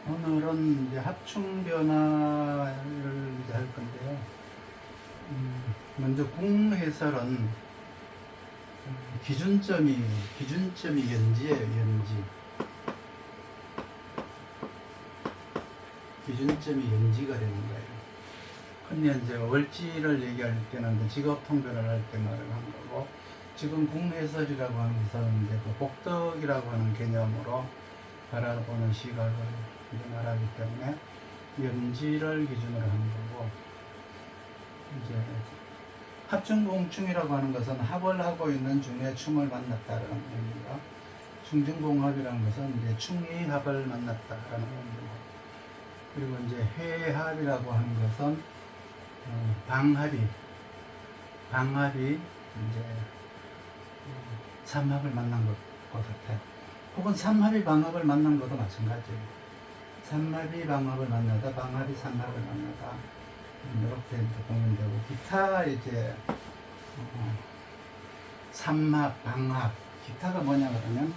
오늘은 이제 합충 변화를 이제 할 건데요. 먼저 궁해설은 기준점이 연지예요, 연지. 기준점이 연지가 되는 거예요. 흔히 이제 월지를 얘기할 때는 이제 직업 통변을 할 때 말을 한 거고, 지금 궁해설이라고 하는 것은 이제 그 복덕이라고 하는 개념으로 바라보는 시각을 이제 말하기 때문에 연지를 기준으로 하는 거고, 이제 합중공충이라고 하는 것은 합을 하고 있는 중에 충을 만났다라는 의미입니다. 충중공합이라는 것은 이제 충이 합을 만났다라는 의미고, 그리고 이제 해합이라고 하는 것은 방합이 이제 삼합을 만난 것과 같아요. 혹은 삼합이 방합을 만난 것도 마찬가지예요. 삼합이 방합을 만나다, 방합이 삼합을 만나다, 이렇게 보면 되고, 기타 이제 삼합, 방합, 기타가 뭐냐 그러면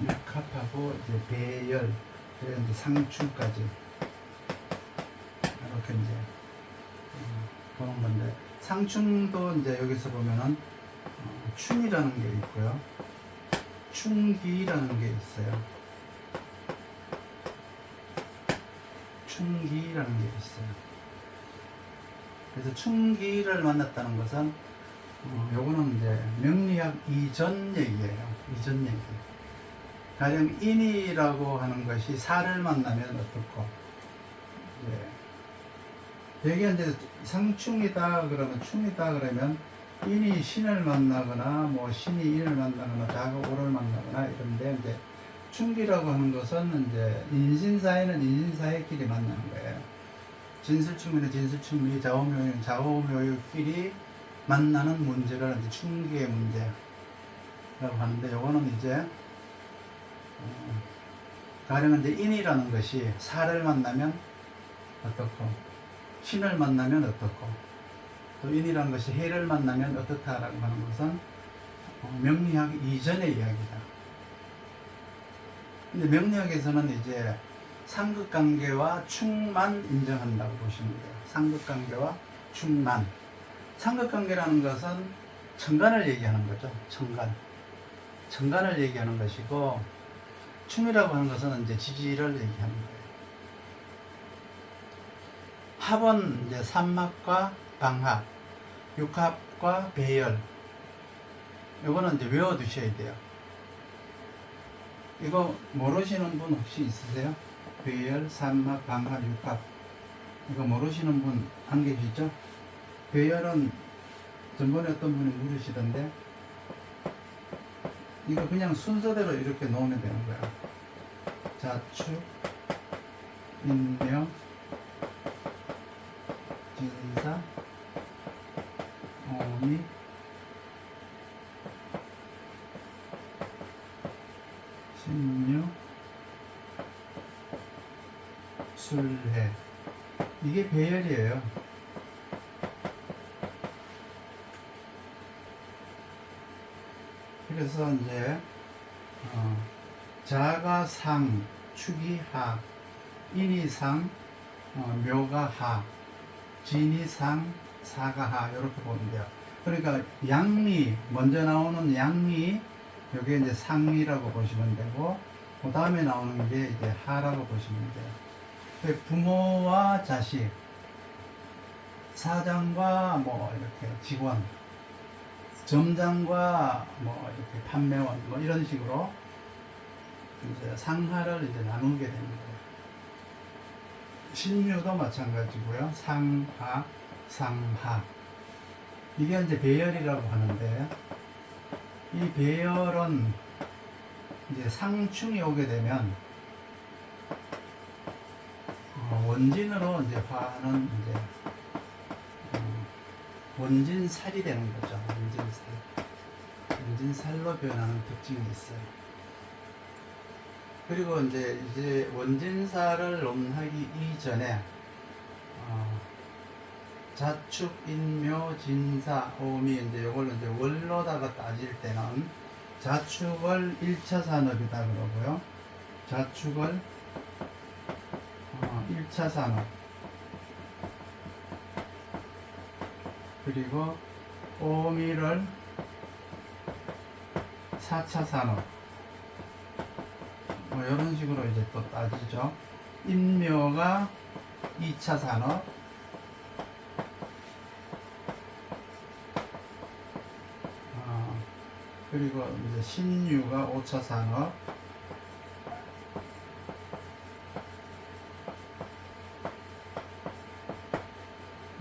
역합하고 이제 배열, 그리고 이제 상충까지 이렇게 이제 보는 건데, 상충도 이제 여기서 보면은 충이라는 게 있고요, 충기라는 게 있어요. 충기라는 게 있어요. 그래서 충기를 만났다는 것은 요거는 이제 명리학 이전 얘기예요. 이전 얘기. 가령 인이라고 하는 것이 사를 만나면 어떻고, 되게 이제 상충이다 그러면, 충이다 그러면 인이 신을 만나거나 뭐 신이 인을 만나거나 자가 오를 만나거나 이런데, 이제 충기라고 하는 것은 이제 인신사회는 인신사회끼리 만나는 거예요. 진술충미는 진술충미, 좌우묘유는 좌우묘유끼리 만나는 문제를 이제 충기의 문제라고 하는데, 요거는 이제 가령 이제 인이라는 것이 사를 만나면 어떻고, 신을 만나면 어떻고, 또 인이라는 것이 해를 만나면 어떻다라고 하는 것은 명리학 이전의 이야기다. 근데 명리학에서는 이제 상극관계와 충만 인정한다고 보시면 돼요. 상극관계와 충만. 상극관계라는 것은 천간을 얘기하는 거죠. 천간을 얘기하는 것이고, 충이라고 하는 것은 이제 지지를 얘기하는 거예요. 합은 이제 삼합과 방합, 육합과 배열. 이거는 이제 외워두셔야 돼요. 이거 모르시는 분 혹시 있으세요? 배열, 삼합, 방합, 육합. 이거 모르시는 분 안 계시죠? 배열은 전번에 어떤 분이 물으시던데, 이거 그냥 순서대로 이렇게 놓으면 되는 거야. 자축, 인명, 진사, 오미, 신유, 술해. 이게 배열이에요. 그래서 이제 자가 상, 축이 하, 인이 상, 묘가 하, 진이 상, 사가 하, 이렇게 보면 돼요. 그러니까 양리, 먼저 나오는 양리, 여기 이제 상이라고 보시면 되고, 그 다음에 나오는 게 이제 하라고 보시면 돼요. 부모와 자식, 사장과 뭐 이렇게 직원, 점장과 뭐 이렇게 판매원, 뭐 이런 식으로 이제 상하를 이제 나누게 되는 거예요. 신유도 마찬가지고요. 상하, 상하. 이게 이제 배열이라고 하는데, 이 배열은 이제 상충이 오게 되면 원진으로 이제 화는 이제 원진살이 되는 거죠. 원진살로 변하는 특징이 있어요. 그리고 이제 원진살을 논하기 이전에 자축, 인묘, 진사, 오미 이제 이걸로 이제 월로다가 따질 때는 자축을 1차 산업이다 그러고요. 자축을 1차 산업, 그리고 오미를 4차 산업, 뭐 이런 식으로 이제 또 따지죠. 인묘가 2차 산업, 그리고 이제 신유가 5차 산업,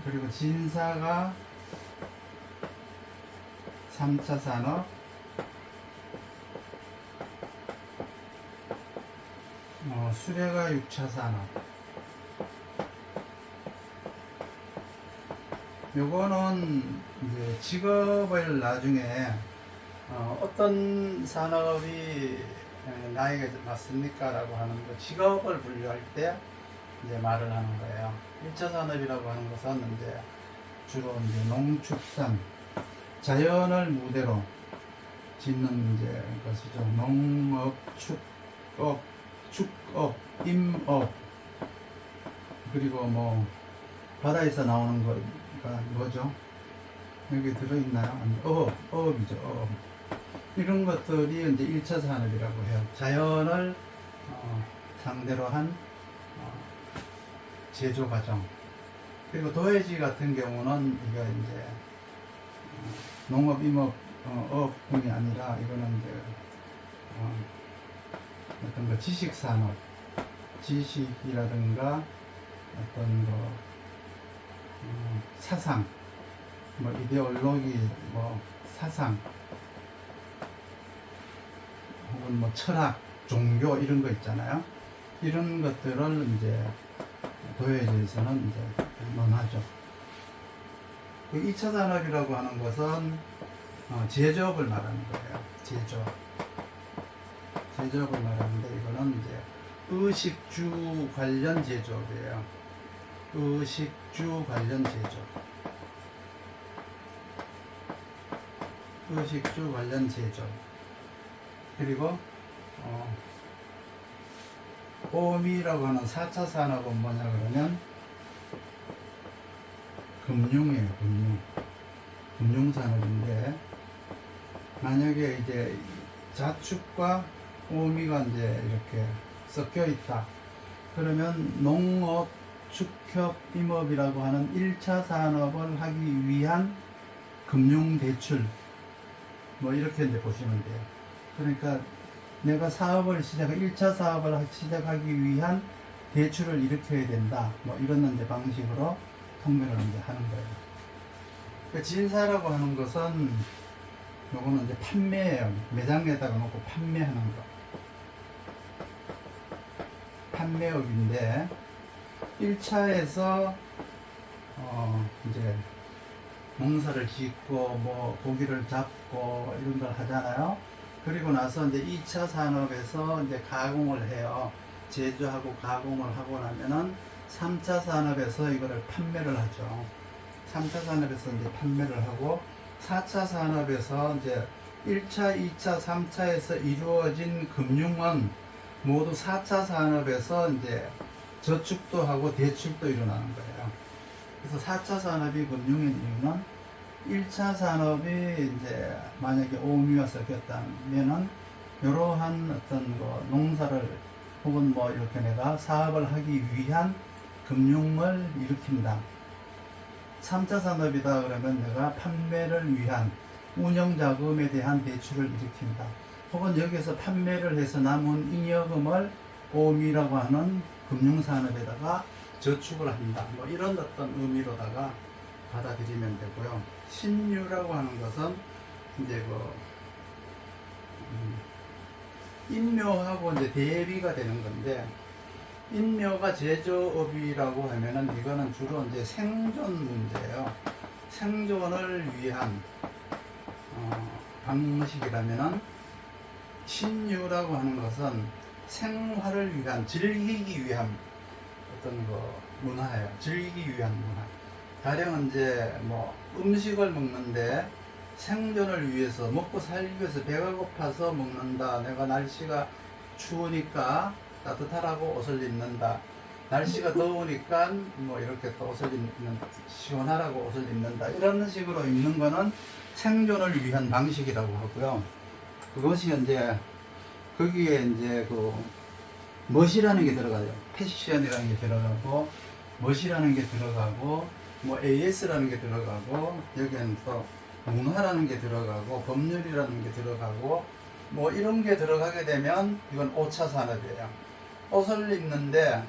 그리고 진사가 3차 산업, 수레가 6차 산업. 요거는 이제 직업을 나중에 어떤 산업이 나에게 맞습니까? 라고 하는 거, 직업을 분류할 때 이제 말을 하는 거예요. 1차 산업이라고 하는 것은 이제 주로 이제 농축산, 자연을 무대로 짓는 이제 것이죠. 농업, 축업, 임업, 그리고 뭐 바다에서 나오는 거가 뭐죠? 여기 들어있나요? 어업이죠. 어업. 이런 것들이 이제 1차 산업이라고 해요. 자연을 상대로 한 제조 과정. 그리고 도회지 같은 경우는 이게 이제 농업, 임업, 어업뿐이 아니라 이거는 이제 어떤 거 지식 산업, 지식이라든가 어떤 거 사상, 뭐 이데올로기, 뭐 사상, 혹은 뭐 철학, 종교 이런 거 있잖아요. 이런 것들을 이제 도회지에서는 이제 논하죠. 그 2차 산업이라고 하는 것은 제조업을 말하는 거예요. 제조업을 말하는데 이거는 이제 의식주 관련 제조업이에요. 의식주 관련 제조업. 의식주 관련 제조업. 그리고 오미라고 하는 4차 산업은 뭐냐 그러면 금융이에요. 금융산업인데, 만약에 이제 자축과 오미가 이제 이렇게 섞여 있다 그러면 농업, 축협, 임업이라고 하는 1차 산업을 하기 위한 금융대출, 뭐 이렇게 이제 보시면 돼요. 그러니까 내가 1차 사업을 시작하기 위한 대출을 일으켜야 된다, 뭐 이런 이제 방식으로 통계를 이제 하는 거예요. 그 진사라고 하는 것은 요거는 이제 판매예요. 매장에다가 놓고 판매하는 거. 판매업인데 1차에서 이제 농사를 짓고 뭐 고기를 잡고 이런 걸 하잖아요. 그리고 나서 이제 2차 산업에서 이제 가공을 해요. 제조하고 가공을 하고 나면은 3차 산업에서 이거를 판매를 하죠. 3차 산업에서 이제 판매를 하고 4차 산업에서 이제 1차, 2차, 3차에서 이루어진 금융은 모두 4차 산업에서 이제 저축도 하고 대출도 일어나는 거예요. 그래서 4차 산업이 금융인 이유는 1차 산업이 이제 만약에 오미와 섞였다면은 이러한 어떤 거 농사를 혹은 뭐 이렇게 내가 사업을 하기 위한 금융을 일으킨다. 3차 산업이다 그러면 내가 판매를 위한 운영 자금에 대한 대출을 일으킨다. 혹은 여기서 판매를 해서 남은 잉여금을 오미라고 하는 금융산업에다가 저축을 한다. 뭐 이런 어떤 의미로다가 받아들이면 되고요. 신유라고 하는 것은 이제 인묘하고 이제 대비가 되는 건데, 인묘가 제조업이라고 하면은 이거는 주로 이제 생존 문제예요. 생존을 위한 방식이라면은, 신유라고 하는 것은 생활을 위한, 즐기기 위한 어떤 문화예요. 즐기기 위한 문화. 가령 이제 뭐 음식을 먹는데 생존을 위해서 먹고 살기 위해서 배가 고파서 먹는다. 내가 날씨가 추우니까 따뜻하라고 옷을 입는다. 날씨가 더우니까 뭐 이렇게 또 옷을 입는 시원하라고 옷을 입는다. 이런 식으로 입는 거는 생존을 위한 방식이라고 하고요. 그것이 이제 거기에 이제 그 멋이라는 게 들어가요. 패션이라는 게 들어가고 멋이라는 게 들어가고 뭐 AS라는 게 들어가고 여기는 또 문화라는 게 들어가고 법률이라는 게 들어가고 뭐 이런 게 들어가게 되면 이건 5차 산업이에요. 옷을 입는데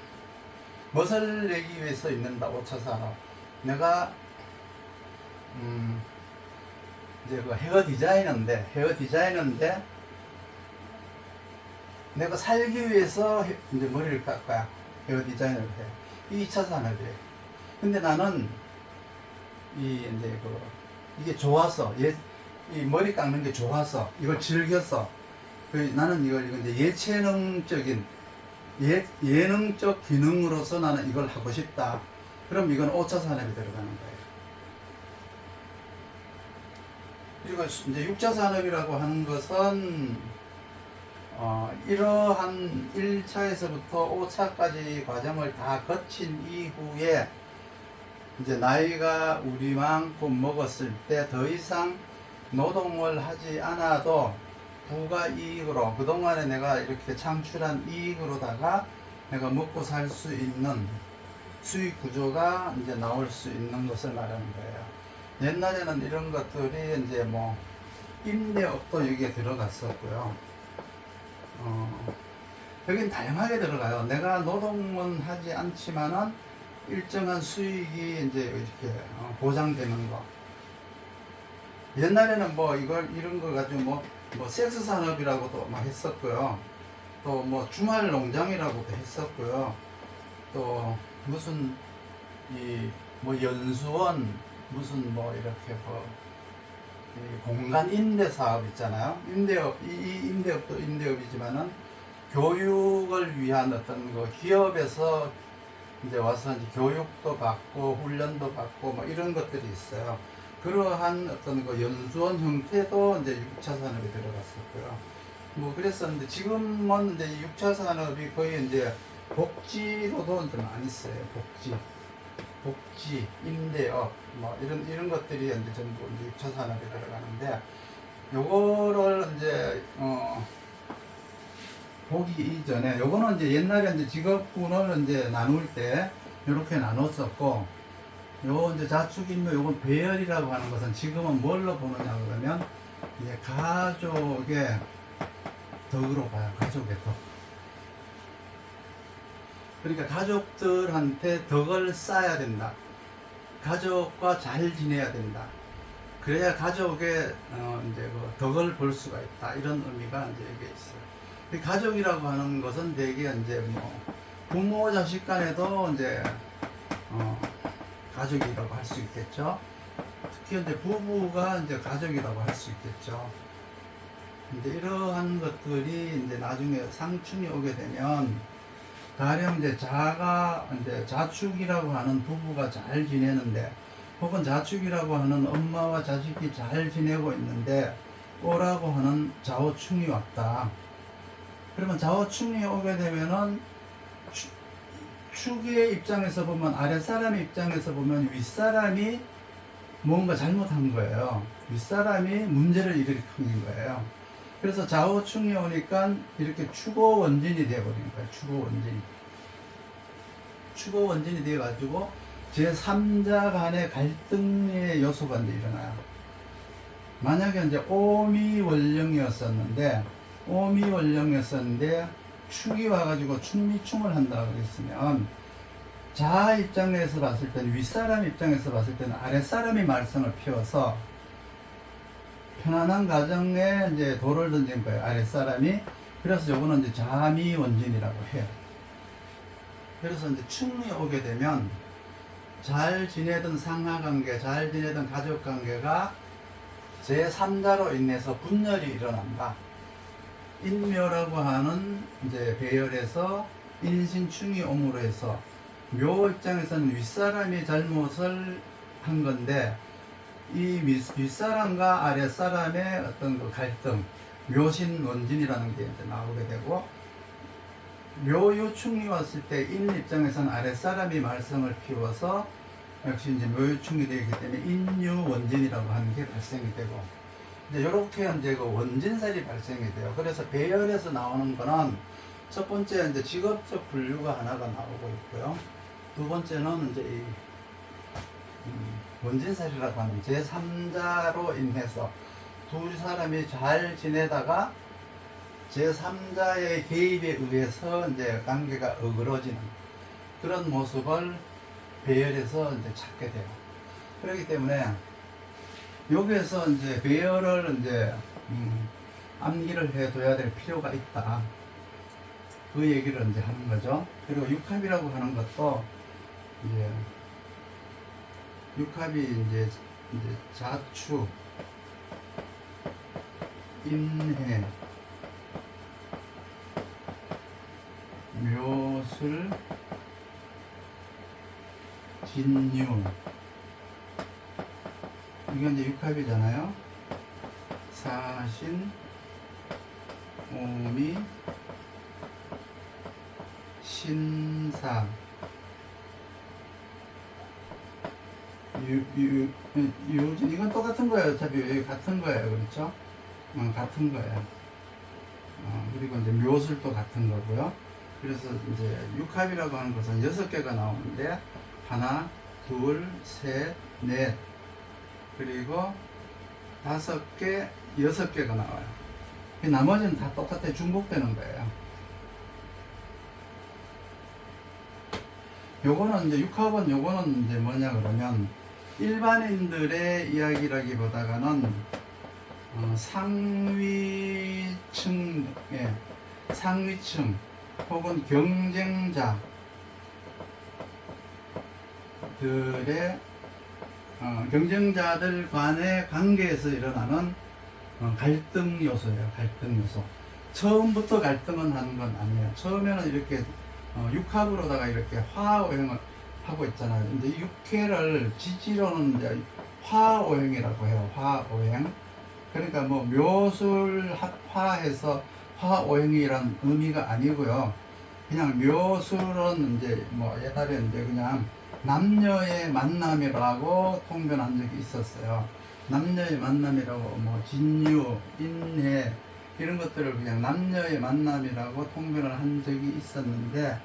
멋을 내기 위해서 입는다. 5차 산업. 내가 이제 그 헤어 디자이너인데 내가 살기 위해서 이제 머리를 깎아야 헤어 디자이너를 해. 2차 산업이에요. 근데 나는 이게 좋아서 이 머리 깎는 게 좋아서 이걸 즐겨서 나는 이걸 이제 예체능적인 예능적 기능으로서 나는 이걸 하고 싶다. 그럼 이건 5차 산업이 들어가는 거예요. 그리고 이제 6차 산업이라고 하는 것은 이러한 1차에서부터 5차까지 과정을 다 거친 이후에 이제 나이가 우리만큼 먹었을 때 더 이상 노동을 하지 않아도 부가 이익으로 그동안에 내가 이렇게 창출한 이익으로다가 내가 먹고 살 수 있는 수익 구조가 이제 나올 수 있는 것을 말하는 거예요. 옛날에는 이런 것들이 이제 뭐 임대업도 여기에 들어갔었고요. 여긴 다양하게 들어가요. 내가 노동은 하지 않지만은 일정한 수익이 이제 이렇게 보장되는 거. 옛날에는 뭐 이런 거 가지고 뭐 섹스 산업이라고도 막 했었고요. 또 뭐 주말 농장이라고도 했었고요. 또 무슨 뭐 연수원 무슨 뭐 이렇게 이 공간 임대 사업 있잖아요. 임대업 이 임대업도 임대업이지만은 교육을 위한 어떤 거 기업에서 이제 와서 이제 교육도 받고 훈련도 받고 뭐 이런 것들이 있어요. 그러한 어떤 그 연수원 형태도 이제 6차 산업에 들어갔었고요. 뭐 그랬었는데 지금은 이제 6차 산업이 거의 이제 복지로도 이제 많이 써요. 복지, 임대업, 뭐 이런 것들이 이제 전부 이제 6차 산업에 들어가는데 요거를 이제 보기 이전에 요거는 이제 옛날에 이제 직업군을 이제 나눌 때 이렇게 나눴었고 요 이제 자축인묘 요건 배열이라고 하는 것은 지금은 뭘로 보느냐 그러면 이제 가족의 덕으로 봐요. 가족의 덕. 그러니까 가족들한테 덕을 쌓아야 된다. 가족과 잘 지내야 된다. 그래야 가족의 이제 그 덕을 볼 수가 있다. 이런 의미가 이제 여기에 있어요. 이 가족이라고 하는 것은 대개 이제 뭐 부모 자식 간에도 이제 가족이라고 할 수 있겠죠. 특히 이제 부부가 이제 가족이라고 할 수 있겠죠. 이제 이러한 것들이 이제 나중에 상충이 오게 되면 가령 이제 자축이라고 하는 부부가 잘 지내는데 혹은 자축이라고 하는 엄마와 자식이 잘 지내고 있는데 오라고 하는 좌우충이 왔다. 그러면 좌우충이 오게 되면은 축의 입장에서 보면 아랫사람의 입장에서 보면 윗사람이 뭔가 잘못한 거예요. 윗사람이 문제를 일으킨 거예요. 그래서 좌우충이 오니까 이렇게 추고원진이 되어버리는 거예요. 추고원진이 되어가지고 제3자 간의 갈등의 요소가 이제 일어나요. 만약에 이제 오미원령이었었는데 축이 와가지고 충미충을 한다고 그랬으면 자 입장에서 봤을 때는 윗사람 입장에서 봤을 때는 아랫사람이 말썽을 피워서 편안한 가정에 이제 돌을 던진 거예요. 아랫사람이. 그래서 요거는 이제 자미원진이라고 해요. 그래서 이제 충이 오게 되면 잘 지내던 상하관계, 잘 지내던 가족관계가 제3자로 인해서 분열이 일어난다. 인묘라고 하는 이제 배열에서 인신충이 옴으로 해서 묘 입장에서는 윗사람이 잘못을 한 건데, 이 윗사람과 아랫사람의 어떤 그 갈등, 묘신 원진이라는 게 이제 나오게 되고, 묘유충이 왔을 때 인 입장에서는 아랫사람이 말썽을 피워서 역시 이제 묘유충이 되기 때문에 인유원진이라고 하는 게 발생이 되고, 이제 이렇게 이제 그 원진살이 발생이 돼요. 그래서 배열에서 나오는 거는 첫 번째 이제 직업적 분류가 하나가 나오고 있고요. 두 번째는 이제 이 원진살이라고 하는 제3자로 인해서 두 사람이 잘 지내다가 제3자의 개입에 의해서 이제 관계가 어그러지는 그런 모습을 배열에서 이제 찾게 돼요. 그렇기 때문에 여기에서 이제 배열을 이제 암기를 해둬야 될 필요가 있다. 그 얘기를 이제 하는 거죠. 그리고 육합이라고 하는 것도 이제 육합이 이제 자축, 인해, 묘술, 진유, 이건 이제 육합이잖아요. 사신, 오미, 신사, 유진, 이건 똑같은 거예요. 어차피 같은 거예요. 그렇죠? 같은 거예요. 그리고 이제 묘술도 같은 거고요. 그래서 이제 육합이라고 하는 것은 6개가 나오는데, 하나, 둘, 셋, 넷, 그리고 5개, 6개가 나와요. 나머지는 다 똑같아 중복되는 거예요. 요거는 이제 육합은 요거는 이제 뭐냐 그러면 일반인들의 이야기라기보다는 상위층 혹은 경쟁자들 간의 관계에서 일어나는 갈등 요소예요. 갈등 요소. 처음부터 갈등은 하는 건 아니에요. 처음에는 이렇게 육합으로다가 이렇게 화오행을 하고 있잖아요. 이제 육회를 지지로는 이제 화오행이라고 해요. 화오행. 그러니까 뭐 묘술 합화해서 화오행이란 의미가 아니고요. 그냥 묘술은 이제 뭐 옛날에 이제 그냥 남녀의 만남이라고 통변한 적이 있었어요. 남녀의 만남이라고 뭐 진유, 인해 이런 것들을 그냥 남녀의 만남이라고 통변을 한 적이 있었는데,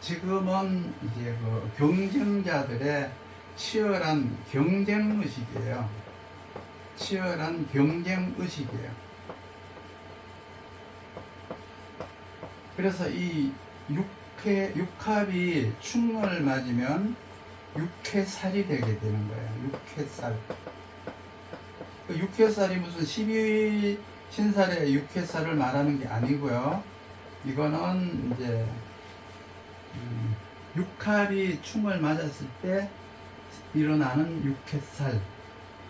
지금은 이제 그 경쟁자들의 치열한 경쟁 의식이에요. 치열한 경쟁 의식이에요. 그래서 이 육합이 충을 맞으면 육회살이 되게 되는 거예요. 육회살. 그 육회살이 무슨 12신살의 육회살을 말하는 게 아니고요. 이거는 이제 육합이 충을 맞았을 때 일어나는 육회살.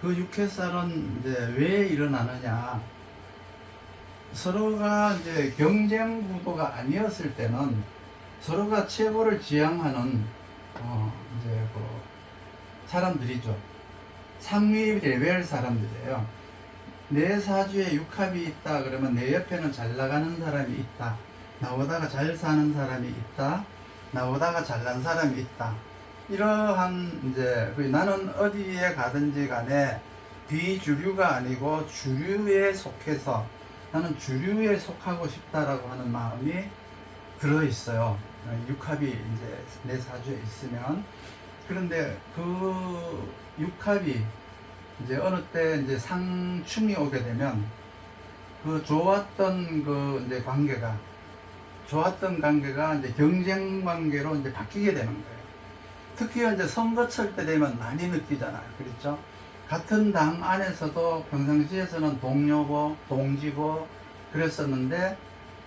그 육회살은 이제 왜 일어나느냐? 서로가 이제 경쟁 구도가 아니었을 때는 서로가 최고를 지향하는 이제 그 사람들이죠. 상위 레벨 사람들이에요. 내 사주에 육합이 있다 그러면 내 옆에는 잘 나가는 사람이 있다. 나보다가 잘 사는 사람이 있다. 나보다가 잘난 사람이 있다. 이러한 이제 나는 어디에 가든지 간에 비주류가 아니고 주류에 속해서 나는 주류에 속하고 싶다라고 하는 마음이 들어있어요. 육합이 이제 내 사주에 있으면. 그런데 그 육합이 이제 어느 때 이제 상충이 오게 되면 그 좋았던 그 이제 좋았던 관계가 이제 경쟁 관계로 이제 바뀌게 되는 거예요. 특히 이제 선거철 때 되면 많이 느끼잖아요. 그렇죠? 같은 당 안에서도 평상시에서는 동료고 동지고 그랬었는데,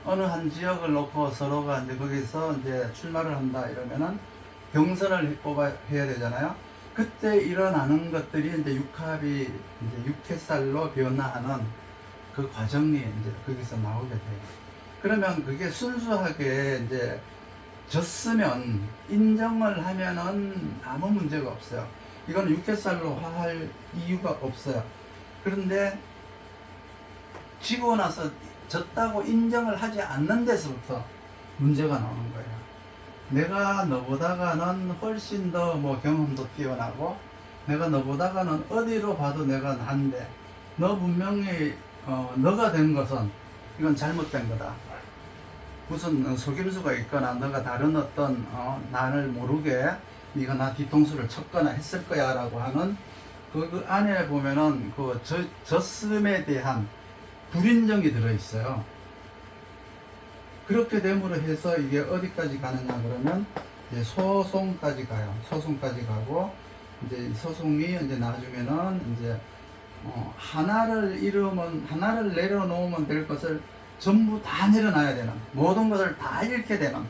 어느 한 지역을 놓고 서로가 이제 거기서 이제 출마를 한다 이러면은 경선을 뽑아야 되잖아요. 그때 일어나는 것들이 이제 육합이 이제 육회살로 변화하는 그 과정이 이제 거기서 나오게 돼요. 그러면 그게 순수하게 이제 졌으면 인정을 하면은 아무 문제가 없어요. 이거는 육회살로 할 이유가 없어요. 그런데 지고 나서 졌다고 인정을 하지 않는 데서부터 문제가 나오는 거예요. 내가 너보다가는 훨씬 더 뭐 경험도 뛰어나고 내가 너보다가는 어디로 봐도 내가 난데 너 분명히 너가 된 것은 이건 잘못된 거다. 무슨 속임수가 있거나 너가 다른 어떤 나를 모르게 네가 나 뒤통수를 쳤거나 했을 거야 라고 하는 그 안에 보면은 그 졌음에 대한 불인정이 들어있어요. 그렇게 됨으로 해서 이게 어디까지 가느냐 그러면 이제 소송까지 가요. 소송까지 가고 이제 소송이 이제 나중에는 이제 하나를 잃으면 하나를 내려놓으면 될 것을 전부 다 내려놔야 되는 모든 것을 다 잃게 되는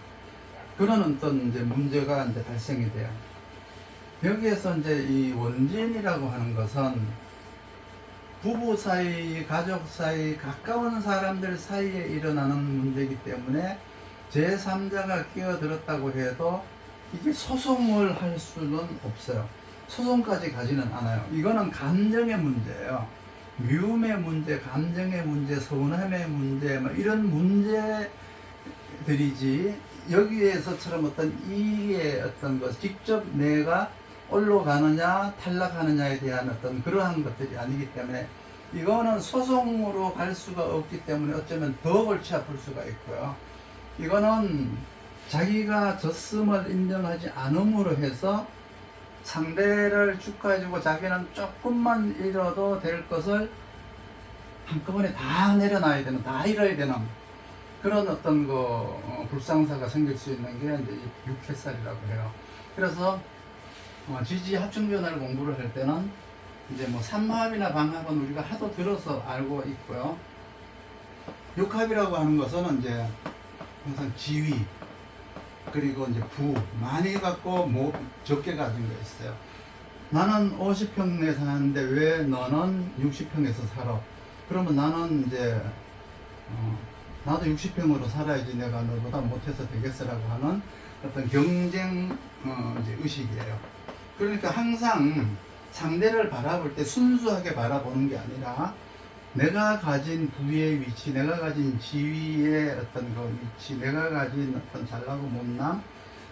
그런 어떤 이제 문제가 이제 발생이 돼요. 여기에서 이제 이 원진이라고 하는 것은 부부 사이, 가족 사이, 가까운 사람들 사이에 일어나는 문제이기 때문에 제3자가 끼어들었다고 해도 이게 소송을 할 수는 없어요. 소송까지 가지는 않아요. 이거는 감정의 문제예요. 미움의 문제, 감정의 문제, 서운함의 문제, 뭐 이런 문제들이지 여기에서처럼 어떤 이의 어떤 것, 직접 내가 올라가느냐 탈락하느냐에 대한 어떤 그러한 것들이 아니기 때문에 이거는 소송으로 갈 수가 없기 때문에 어쩌면 더 골치 아플 수가 있고요. 이거는 자기가 졌음을 인정하지 않음으로 해서 상대를 축하해주고 자기는 조금만 잃어도 될 것을 한꺼번에 다 내려놔야 되는, 다 잃어야 되는 그런 어떤 불상사가 생길 수 있는 게 이제 육회살이라고 해요. 그래서 지지 합충변화를 공부를 할 때는 이제 뭐 삼합이나 방합은 우리가 하도 들어서 알고 있고요. 육합이라고 하는 것은 이제 항상 지위 그리고 이제 부 많이 갖고 뭐 적게 가진 거 있어요. 나는 50평 내 사는데 왜 너는 60평에서 살아? 그러면 나는 이제 나도 60평으로 살아야지 내가 너보다 못해서 되겠어라고 하는 어떤 경쟁 이제 의식이에요. 그러니까 항상 상대를 바라볼 때 순수하게 바라보는 게 아니라 내가 가진 부의 위치, 내가 가진 지위의 어떤 그 위치, 내가 가진 어떤 잘나고 못남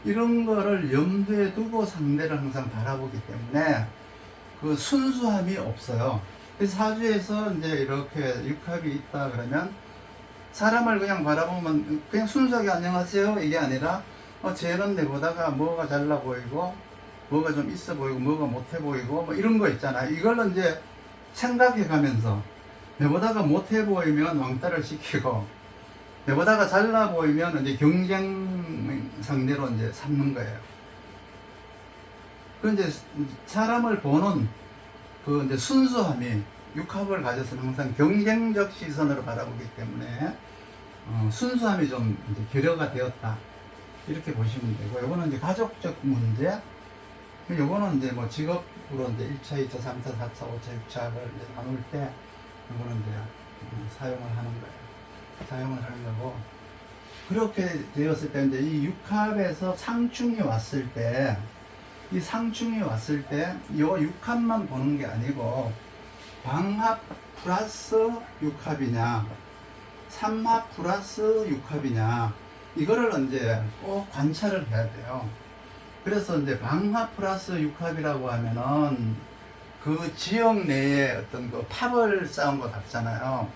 이런 거를 염두에 두고 상대를 항상 바라보기 때문에 그 순수함이 없어요. 그래서 사주에서 이제 이렇게 육합이 있다 그러면 사람을 그냥 바라보면 그냥 순수하게 안녕하세요 이게 아니라 쟤는 내보다가 뭐가 잘나 보이고 뭐가 좀 있어 보이고 뭐가 못해 보이고 뭐 이런 거 있잖아요. 이걸 이제 생각해 가면서 내보다가 못해 보이면 왕따를 시키고 내보다가 잘나 보이면 이제 경쟁 상대로 이제 삼는 거예요. 그 이제 사람을 보는 그 이제 순수함이 육합을 가져서는 항상 경쟁적 시선으로 바라보기 때문에 순수함이 좀 이제 결여가 되었다 이렇게 보시면 되고, 요거는 이제 가족적 문제, 요거는 이제 뭐 직업으로 이제 1차, 2차, 3차, 4차, 5차, 6차를 이제 나눌 때 요거는 이제 사용을 하는 거예요. 사용을 하는 거고, 그렇게 되었을 때 이제 이 육합에서 상충이 왔을 때, 이 상충이 왔을 때 요 육합만 보는 게 아니고 방합 플러스 육합이냐, 삼합 플러스 육합이냐, 이거를 이제 꼭 관찰을 해야 돼요. 그래서 이제 방합 플러스 육합이라고 하면은 그 지역 내에 어떤 그 파벌 싸운 것 같잖아요.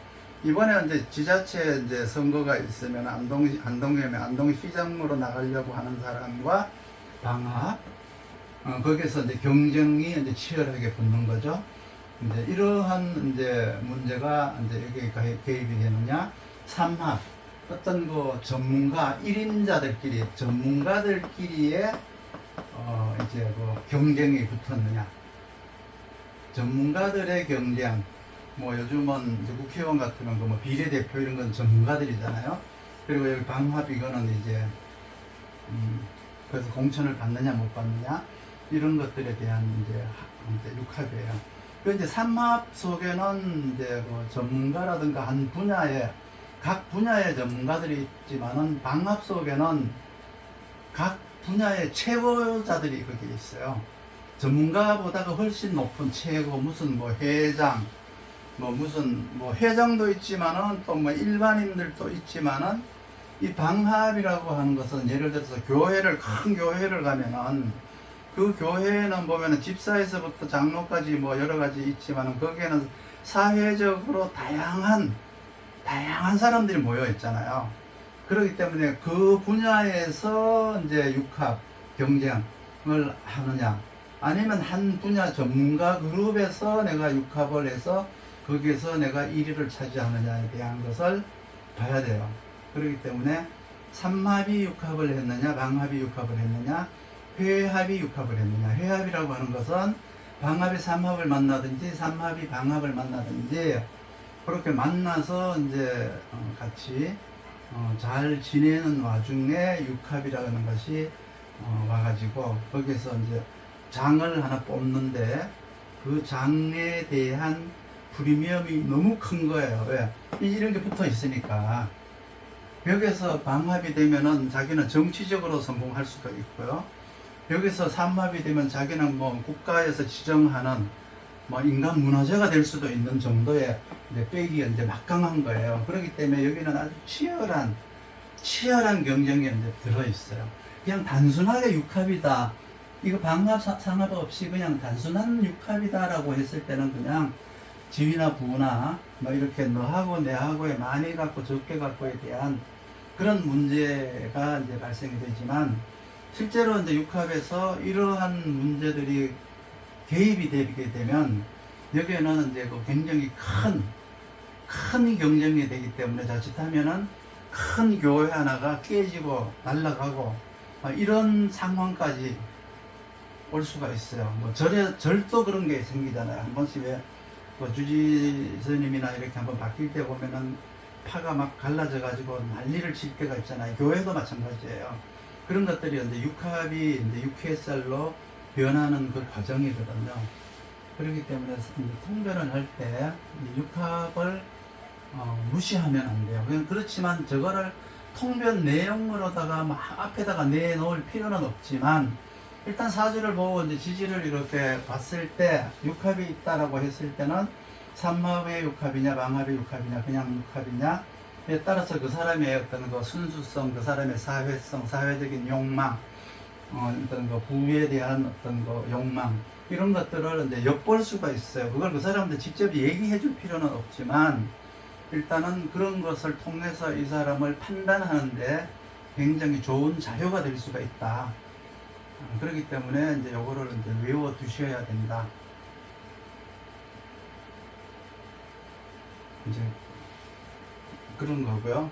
이번에 이제 지자체 이제 선거가 있으면 안동이면 안동시장으로 나가려고 하는 사람과 방합, 거기서 이제 경쟁이 이제 치열하게 붙는 거죠. 이제 이러한 이제 문제가 이제 여기 개입이 되느냐, 삼합, 어떤 그 전문가 1인자들끼리 전문가들끼리의 이제 그 경쟁이 붙었느냐, 전문가들의 경쟁, 뭐 요즘은 이제 국회의원 같으면 그 뭐 비례대표 이런 건 전문가들이잖아요. 그리고 여기 방합 이거는 이제 그래서 공천을 받느냐 못 받느냐 이런 것들에 대한 이제 육합이에요. 그 이제 삼합 속에는 이제 뭐 전문가라든가 한 분야에 각 분야의 전문가들이 있지만은 방합 속에는 각 분야의 최고자들이 거기 있어요. 전문가보다가 훨씬 높은 최고 무슨 뭐 회장 뭐 무슨 뭐 회장도 있지만은 또 뭐 일반인들도 있지만은 이 방합이라고 하는 것은 예를 들어서 교회를 큰 교회를 가면은 그 교회는 보면은 집사에서부터 장로까지 뭐 여러 가지 있지만은 거기에는 사회적으로 다양한 사람들이 모여 있잖아요. 그렇기 때문에 그 분야에서 이제 육합 경쟁을 하느냐 아니면 한 분야 전문가 그룹에서 내가 육합을 해서 거기에서 내가 1위를 차지하느냐에 대한 것을 봐야 돼요. 그렇기 때문에 삼합이 육합을 했느냐 방합이 육합을 했느냐 회합이 육합을 했느냐. 회합이라고 하는 것은 방합이 삼합을 만나든지 삼합이 방합을 만나든지 그렇게 만나서 이제 같이 잘 지내는 와중에 육합이라는 것이 와가지고 거기서 이제 장을 하나 뽑는데 그 장에 대한 프리미엄이 너무 큰 거예요. 왜? 이런 게 붙어 있으니까. 여기서 방합이 되면은 자기는 정치적으로 성공할 수도 있고요. 여기서 삼합이 되면 자기는 뭐 국가에서 지정하는 뭐 인간 문화재가 될 수도 있는 정도의 이제 빼기가 이제 막강한 거예요. 그렇기 때문에 여기는 아주 치열한 경쟁이 이제 들어 있어요. 그냥 단순하게 육합이다. 이거 방합, 상합 없이 그냥 단순한 육합이다라고 했을 때는 그냥 지위나 부나 뭐 이렇게 너하고 내하고의 많이 갖고 적게 갖고에 대한 그런 문제가 이제 발생이 되지만 실제로 이제 육합에서 이러한 문제들이 개입이 되게 되면 여기에는 이제 그 굉장히 큰 경쟁이 되기 때문에 자칫하면은 큰 교회 하나가 깨지고 날아가고 이런 상황까지 올 수가 있어요. 뭐 절도 그런 게 생기잖아요. 한 번씩 왜 주지 스님이나 이렇게 한번 바뀔 때 보면은 파가 막 갈라져 가지고 난리를 칠 때가 있잖아요. 교회도 마찬가지예요. 그런 것들이 이제 육합이 이제 육회살로 변하는 그 과정이거든요. 그렇기 때문에 통변을 할 때 육합을 무시하면 안 돼요. 그냥 그렇지만 저거를 통변 내용으로다가 막 앞에다가 내놓을 필요는 없지만 일단 사주를 보고 이제 지지를 이렇게 봤을 때 육합이 있다라고 했을 때는 삼합의 육합이냐 방합의 육합이냐 그냥 육합이냐에 따라서 그 사람의 어떤 그 순수성, 그 사람의 사회성, 사회적인 욕망, 어떤 그 부에 대한 어떤 그 욕망 이런 것들을 이제 엿볼 수가 있어요. 그걸 그 사람한테 직접 얘기해 줄 필요는 없지만 일단은 그런 것을 통해서 이 사람을 판단하는데 굉장히 좋은 자료가 될 수가 있다. 그렇기 때문에 이제 요거를 이제 외워 두셔야 된다. 이제 그런 거고요.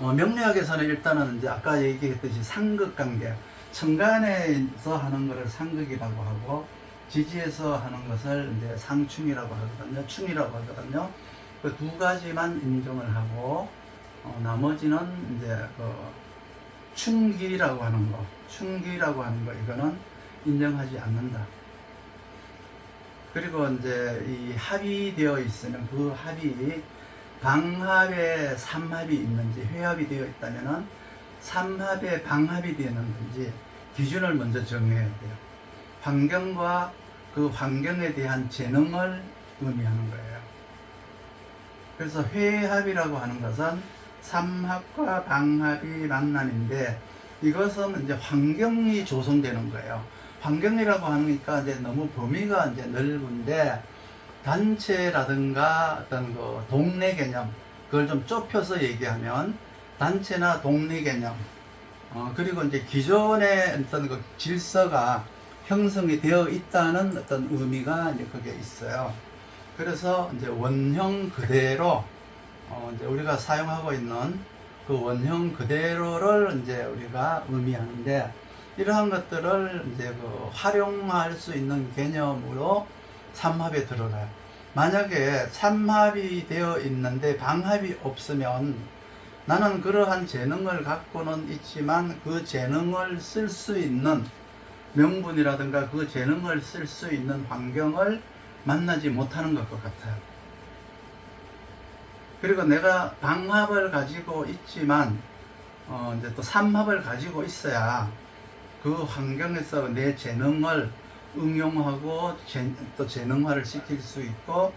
명리학에서는 일단은 이제 아까 얘기했듯이 상극관계, 천간에서 하는 것을 상극이라고 하고 지지에서 하는 것을 이제 상충이라고 하거든요. 충이라고 하거든요. 그 두 가지만 인정을 하고 나머지는 이제 그 충기라고 하는 거, 이거는 인정하지 않는다. 그리고 이제 이 합이 되어 있으면 그 합이 방합에 삼합이 있는지 회합이 되어 있다면은 삼합에 방합이 되었는지 기준을 먼저 정해야 돼요. 환경과 그 환경에 대한 재능을 의미하는 거예요. 그래서 회합이라고 하는 것은 삼합과 방합이 만남인데 이것은 이제 환경이 조성되는 거예요. 환경이라고 하니까 이제 너무 범위가 이제 넓은데 단체라든가 어떤 그 동네 개념 그걸 좀 좁혀서 얘기하면 단체나 동네 개념 그리고 이제 기존의 어떤 그 질서가 형성이 되어 있다는 어떤 의미가 이제 그게 있어요. 그래서 이제 원형 그대로 이제 우리가 사용하고 있는 그 원형 그대로를 이제 우리가 의미하는데 이러한 것들을 이제 그 활용할 수 있는 개념으로 삼합에 들어가요. 만약에 삼합이 되어 있는데 방합이 없으면 나는 그러한 재능을 갖고는 있지만 그 재능을 쓸 수 있는 명분이라든가 그 재능을 쓸 수 있는 환경을 만나지 못하는 것 같아요. 그리고 내가 방합을 가지고 있지만 이제 또 삼합을 가지고 있어야 그 환경에서 내 재능을 응용하고 또 재능화를 시킬 수 있고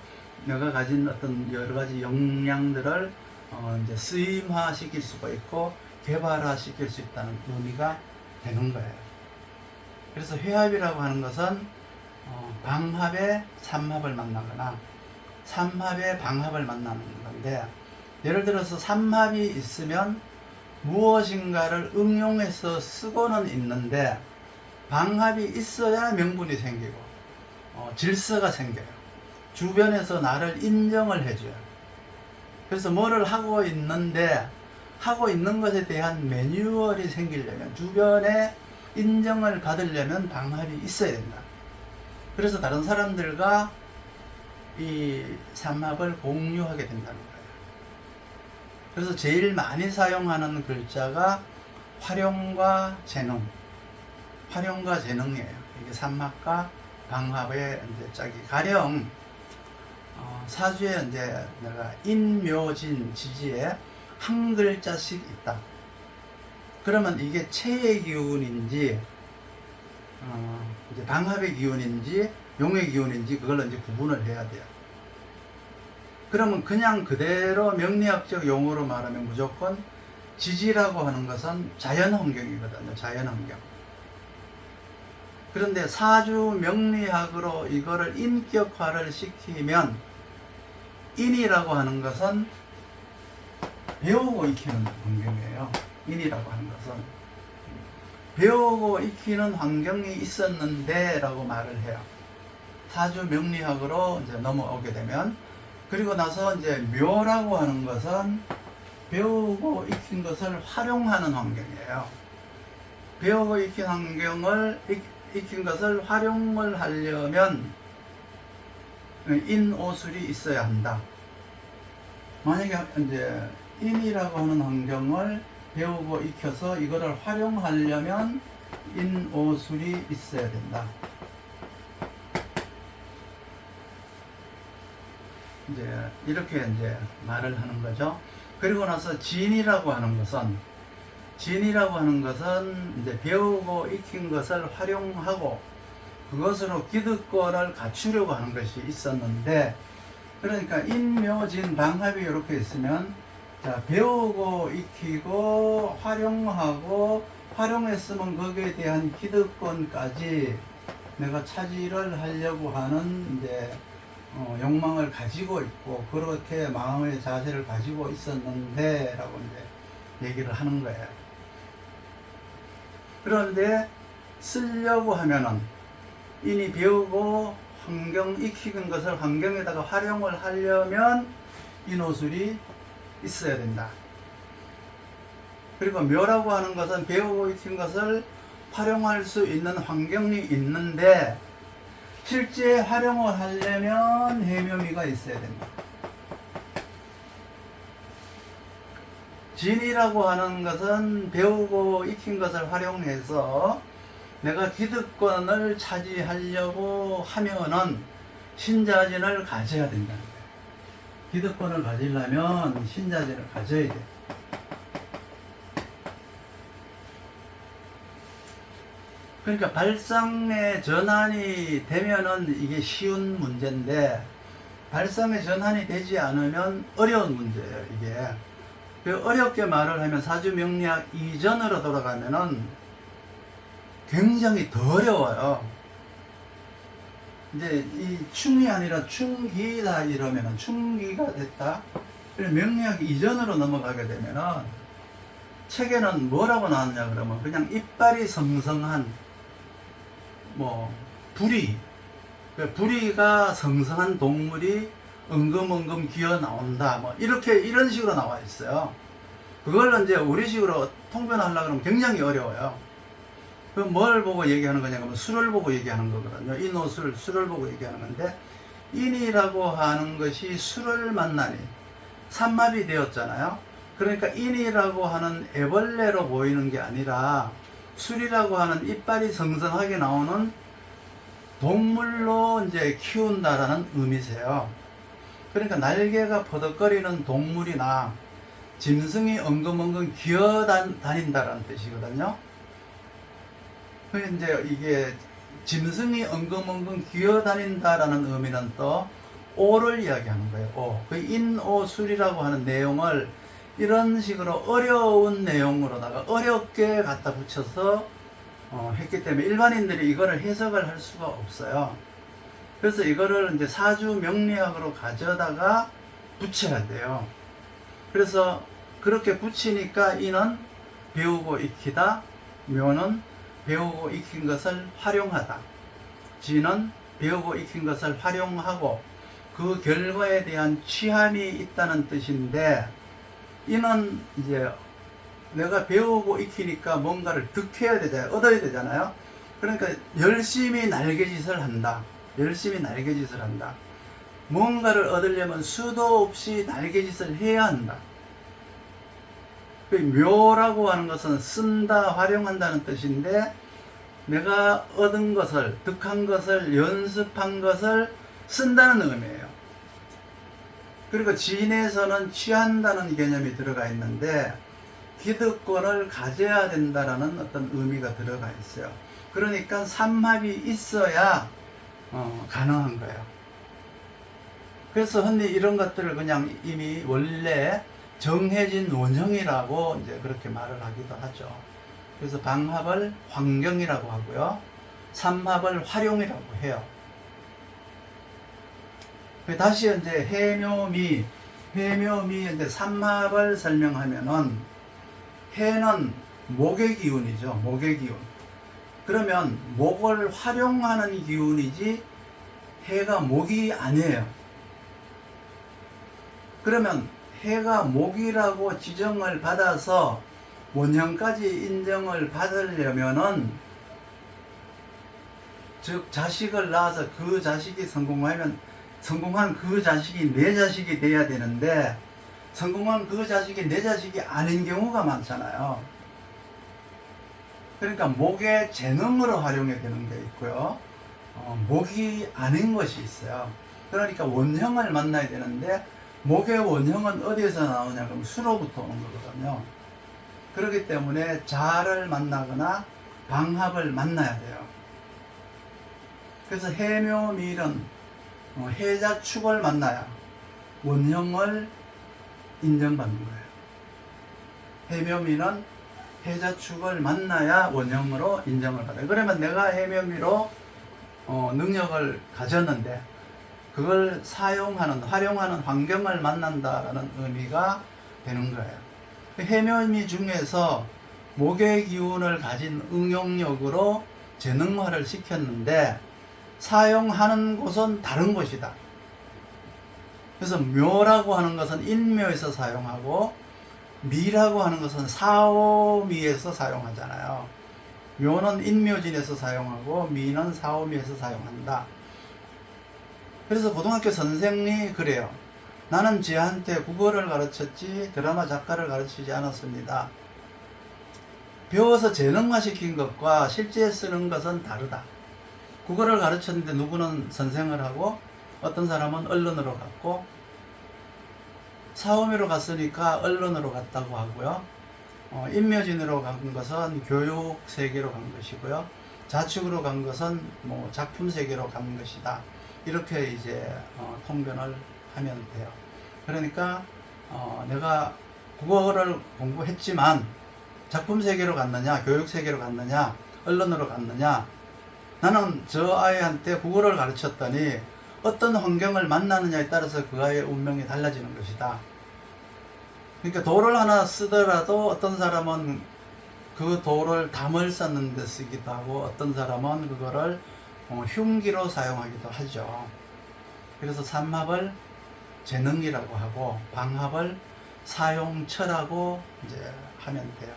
내가 가진 어떤 여러 가지 역량들을 이제 쓰임화 시킬 수가 있고 개발화 시킬 수 있다는 의미가 되는 거예요. 그래서 회합이라고 하는 것은 방합에 삼합을 만나거나 삼합에 방합을 만나는 건데, 예를 들어서 삼합이 있으면 무엇인가를 응용해서 쓰고는 있는데 방합이 있어야 명분이 생기고 질서가 생겨요. 주변에서 나를 인정을 해줘요. 그래서 뭐를 하고 있는데 하고 있는 것에 대한 매뉴얼이 생기려면, 주변에 인정을 받으려면 방합이 있어야 된다. 그래서 다른 사람들과 이 삼합을 공유하게 된다는 거예요. 그래서 제일 많이 사용하는 글자가 활용과 재능, 활용과 재능이에요. 이게 삼합과 방합의 이제 짝이. 가령 사주에 이제 내가 인묘진 지지에 한 글자씩 있다. 그러면 이게 체의 기운인지 이제 방합의 기운인지 용의 기운인지 그걸 이제 구분을 해야 돼요. 그러면 그냥 그대로 명리학적 용어로 말하면 무조건 지지라고 하는 것은 자연 환경이거든요. 자연 환경. 그런데 사주 명리학으로 이거를 인격화를 시키면 인이라고 하는 것은 배우고 익히는 환경이에요. 인이라고 하는 것은 배우고 익히는 환경이 있었는데 라고 말을 해요. 사주 명리학으로 이제 넘어오게 되면. 그리고 나서 이제 묘라고 하는 것은 배우고 익힌 것을 활용하는 환경이에요. 배우고 익힌 것을 활용을 하려면 인오술이 있어야 한다. 만약에 이제 인이라고 하는 환경을 배우고 익혀서 이거를 활용하려면 인오술이 있어야 된다. 이제 이렇게 이제 말을 하는 거죠. 그리고 나서 진이라고 하는 것은 이제 배우고 익힌 것을 활용하고 그것으로 기득권을 갖추려고 하는 것이 있었는데, 그러니까 인묘진 방합이 이렇게 있으면 자, 배우고 익히고 활용하고 활용했으면 거기에 대한 기득권까지 내가 차지를 하려고 하는 이제 욕망을 가지고 있고 그렇게 마음의 자세를 가지고 있었는데 라고 이제 얘기를 하는 거예요. 그런데 쓰려고 하면은 이미 배우고 환경 익히는 것을 환경에다가 활용을 하려면 인오술이 있어야 된다. 그리고 묘라고 하는 것은 배우고 익힌 것을 활용할 수 있는 환경이 있는데 실제 활용을 하려면 해묘미가 있어야 된다. 진이라고 하는 것은 배우고 익힌 것을 활용해서 내가 기득권을 차지하려고 하면은 신자진을 가져야 된다는 거예요. 기득권을 가지려면 신자진을 가져야 돼. 그러니까 발상의 전환이 되면은 이게 쉬운 문제인데 발상의 전환이 되지 않으면 어려운 문제예요. 이게 어렵게 말을 하면 사주 명리학 이전으로 돌아가면은 굉장히 더 어려워요. 이제 이 충이 아니라 충기다 이러면은 충기가 됐다. 명리학 이전으로 넘어가게 되면은 책에는 뭐라고 나왔냐 그러면 그냥 이빨이 성성한 부리가 성성한 동물이 엉금엉금 기어 나온다. 이런 식으로 나와 있어요. 그걸 이제 우리식으로 통변하려고 하면 굉장히 어려워요. 그럼 뭘 보고 얘기하는 거냐 그러면 술을 보고 얘기하는 거거든요. 인오술, 술을 보고 얘기하는 건데 인이라고 하는 것이 술을 만나니 삼합이 되었잖아요. 그러니까 인이라고 하는 애벌레로 보이는 게 아니라 술이라고 하는 이빨이 성성하게 나오는 동물로 이제 키운다라는 의미세요. 그러니까 날개가 퍼덕거리는 동물이나 짐승이 엉금엉금 기어다닌다라는 뜻이거든요. 그 이제 이게 짐승이 엉금엉금 기어다닌다라는 의미는 또 오를 이야기하는 거예요. 오. 그 인오술이라고 하는 내용을 이런 식으로 어려운 내용으로다가 어렵게 갖다 붙여서 했기 때문에 일반인들이 이거를 해석을 할 수가 없어요. 그래서 이거를 이제 사주 명리학으로 가져다가 붙여야 돼요. 그래서 그렇게 붙이니까 이는 배우고 익히다, 묘는 배우고 익힌 것을 활용하다, 지는 배우고 익힌 것을 활용하고 그 결과에 대한 취함이 있다는 뜻인데, 이는 이제 내가 배우고 익히니까 뭔가를 득해야 되잖아요. 얻어야 되잖아요. 그러니까 열심히 날개짓을 한다. 열심히 날개짓을 한다. 뭔가를 얻으려면 수도 없이 날개짓을 해야 한다. 묘라고 하는 것은 쓴다, 활용한다는 뜻인데, 내가 얻은 것을, 득한 것을, 연습한 것을 쓴다는 의미예요. 그리고 진에서는 취한다는 개념이 들어가 있는데, 기득권을 가져야 된다라는 어떤 의미가 들어가 있어요. 그러니까 삼합이 있어야 가능한 거예요. 그래서 흔히 이런 것들을 그냥 이미 원래 정해진 원형이라고 이제 그렇게 말을 하기도 하죠. 그래서 방합을 환경이라고 하고요, 삼합을 활용이라고 해요. 다시 이제 해묘미 이제 삼합을 설명하면은, 해는 목의 기운이죠. 목의 기운. 그러면 목을 활용하는 기운이지 해가 목이 아니에요. 그러면 해가 목이라고 지정을 받아서 원형까지 인정을 받으려면은, 즉 자식을 낳아서 그 자식이 성공한 그 자식이 내 자식이 돼야 되는데, 성공한 그 자식이 내 자식이 아닌 경우가 많잖아요. 그러니까 목의 재능으로 활용이 되는 게 있고요, 목이 아닌 것이 있어요. 그러니까 원형을 만나야 되는데, 목의 원형은 어디에서 나오냐 그러면 수로부터 오는 거거든요. 그렇기 때문에 자를 만나거나 방합을 만나야 돼요. 그래서 해묘밀은 해자축을 만나야 원형을 인정받는 거예요. 해묘밀은 해자축을 만나야 원형으로 인정을 받아요. 그러면 내가 해묘미로 능력을 가졌는데, 그걸 사용하는, 활용하는 환경을 만난다라는 의미가 되는 거예요. 해묘미 중에서 목의 기운을 가진 응용력으로 재능화를 시켰는데, 사용하는 곳은 다른 곳이다. 그래서 묘라고 하는 것은 인묘에서 사용하고, 미라고 하는 것은 사오미에서 사용하잖아요. 묘는 인묘진에서 사용하고, 미는 사오미에서 사용한다. 그래서 고등학교 선생이 그래요. 나는 쟤한테 국어를 가르쳤지 드라마 작가를 가르치지 않았습니다. 배워서 재능화시킨 것과 실제 쓰는 것은 다르다. 국어를 가르쳤는데 누구는 선생을 하고, 어떤 사람은 언론으로 갔고, 사오미로 갔으니까 언론으로 갔다고 하고요, 인묘진으로 간 것은 교육 세계로 간 것이고요, 자축으로 간 것은 뭐 작품 세계로 간 것이다. 이렇게 이제 통변을 하면 돼요. 그러니까 내가 국어를 공부했지만 작품 세계로 갔느냐, 교육 세계로 갔느냐, 언론으로 갔느냐, 나는 저 아이한테 국어를 가르쳤더니 어떤 환경을 만나느냐에 따라서 그 아이의 운명이 달라지는 것이다. 그러니까 돌을 하나 쓰더라도 어떤 사람은 그 돌을 담을 쌓는 데 쓰기도 하고, 어떤 사람은 그거를 흉기로 사용하기도 하죠. 그래서 삼합을 재능이라고 하고, 방합을 사용처라고 이제 하면 돼요.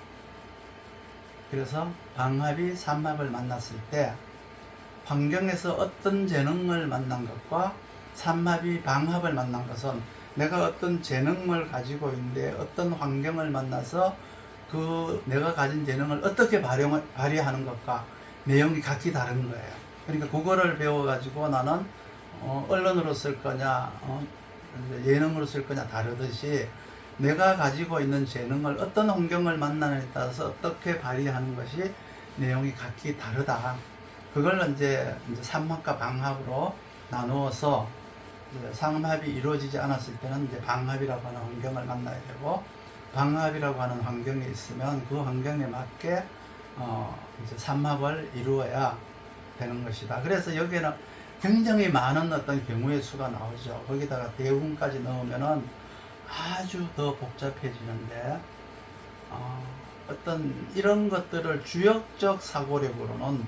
그래서 방합이 삼합을 만났을 때, 환경에서 어떤 재능을 만난 것과 삼합이 방합을 만난 것은, 내가 어떤 재능을 가지고 있는데 어떤 환경을 만나서 그 내가 가진 재능을 어떻게 발휘하는 것과 내용이 각기 다른 거예요. 그러니까 국어를 배워가지고 나는 언론으로 쓸 거냐, 예능으로 쓸 거냐 다르듯이, 내가 가지고 있는 재능을 어떤 환경을 만나느냐에 따라서 어떻게 발휘하는 것이 내용이 각기 다르다. 그걸 이제 삼합과 방합으로 나누어서 삼합이 이루어지지 않았을 때는 이제 방합이라고 하는 환경을 만나야 되고, 방합이라고 하는 환경에 있으면 그 환경에 맞게 이제 삼합을 이루어야 되는 것이다. 그래서 여기에는 굉장히 많은 어떤 경우의 수가 나오죠. 거기다가 대운까지 넣으면은 아주 더 복잡해지는데, 어떤 이런 것들을 주역적 사고력으로는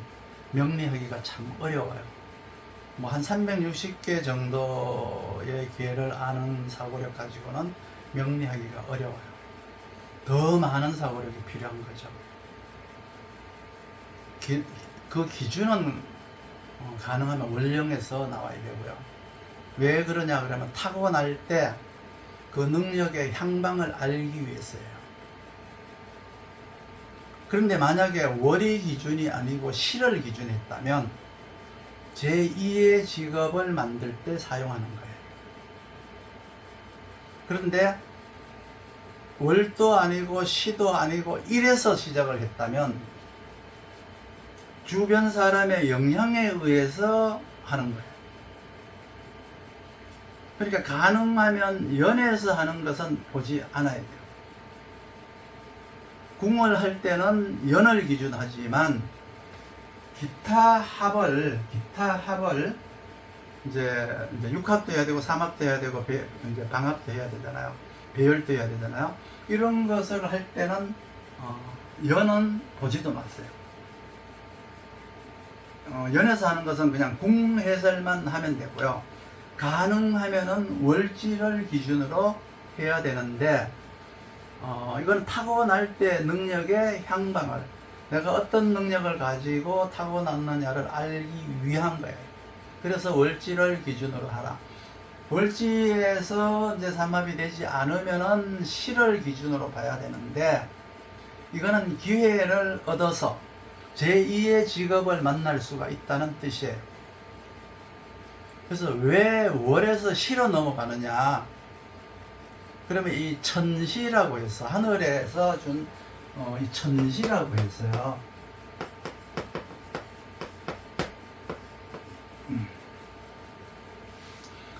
명리하기가 참 어려워요. 뭐 한 360개 정도의 기회를 아는 사고력 가지고는 명리하기가 어려워요. 더 많은 사고력이 필요한 거죠. 그 기준은 가능하면 원령에서 나와야 되고요. 왜 그러냐 그러면 타고날 때 그 능력의 향방을 알기 위해서예요. 그런데 만약에 월이 기준이 아니고 실월 기준이 있다면 제2의 직업을 만들 때 사용하는 거예요. 그런데 월도 아니고 시도 아니고 일에서 시작을 했다면 주변 사람의 영향에 의해서 하는 거예요. 그러니까 가능하면 연에서 하는 것은 보지 않아야 돼요. 궁을 할 때는 연을 기준하지만 기타 합을 이제 육합도 해야 되고 삼합도 해야 되고 이제 방합도 해야 되잖아요. 배열도 해야 되잖아요. 이런 것을 할 때는 연은 보지도 마세요. 연에서 하는 것은 그냥 궁 해설만 하면 되고요. 가능하면은 월지를 기준으로 해야 되는데, 이건 타고날 때 능력의 향방을, 내가 어떤 능력을 가지고 타고났느냐를 알기 위한 거예요. 그래서 월지를 기준으로 하라. 월지에서 이제 삼합이 되지 않으면은 실을 기준으로 봐야 되는데, 이거는 기회를 얻어서 제2의 직업을 만날 수가 있다는 뜻이에요. 그래서 왜 월에서 시로 넘어가느냐? 그러면 이 천시라고 해서 하늘에서 준 이 천시라고 했어요.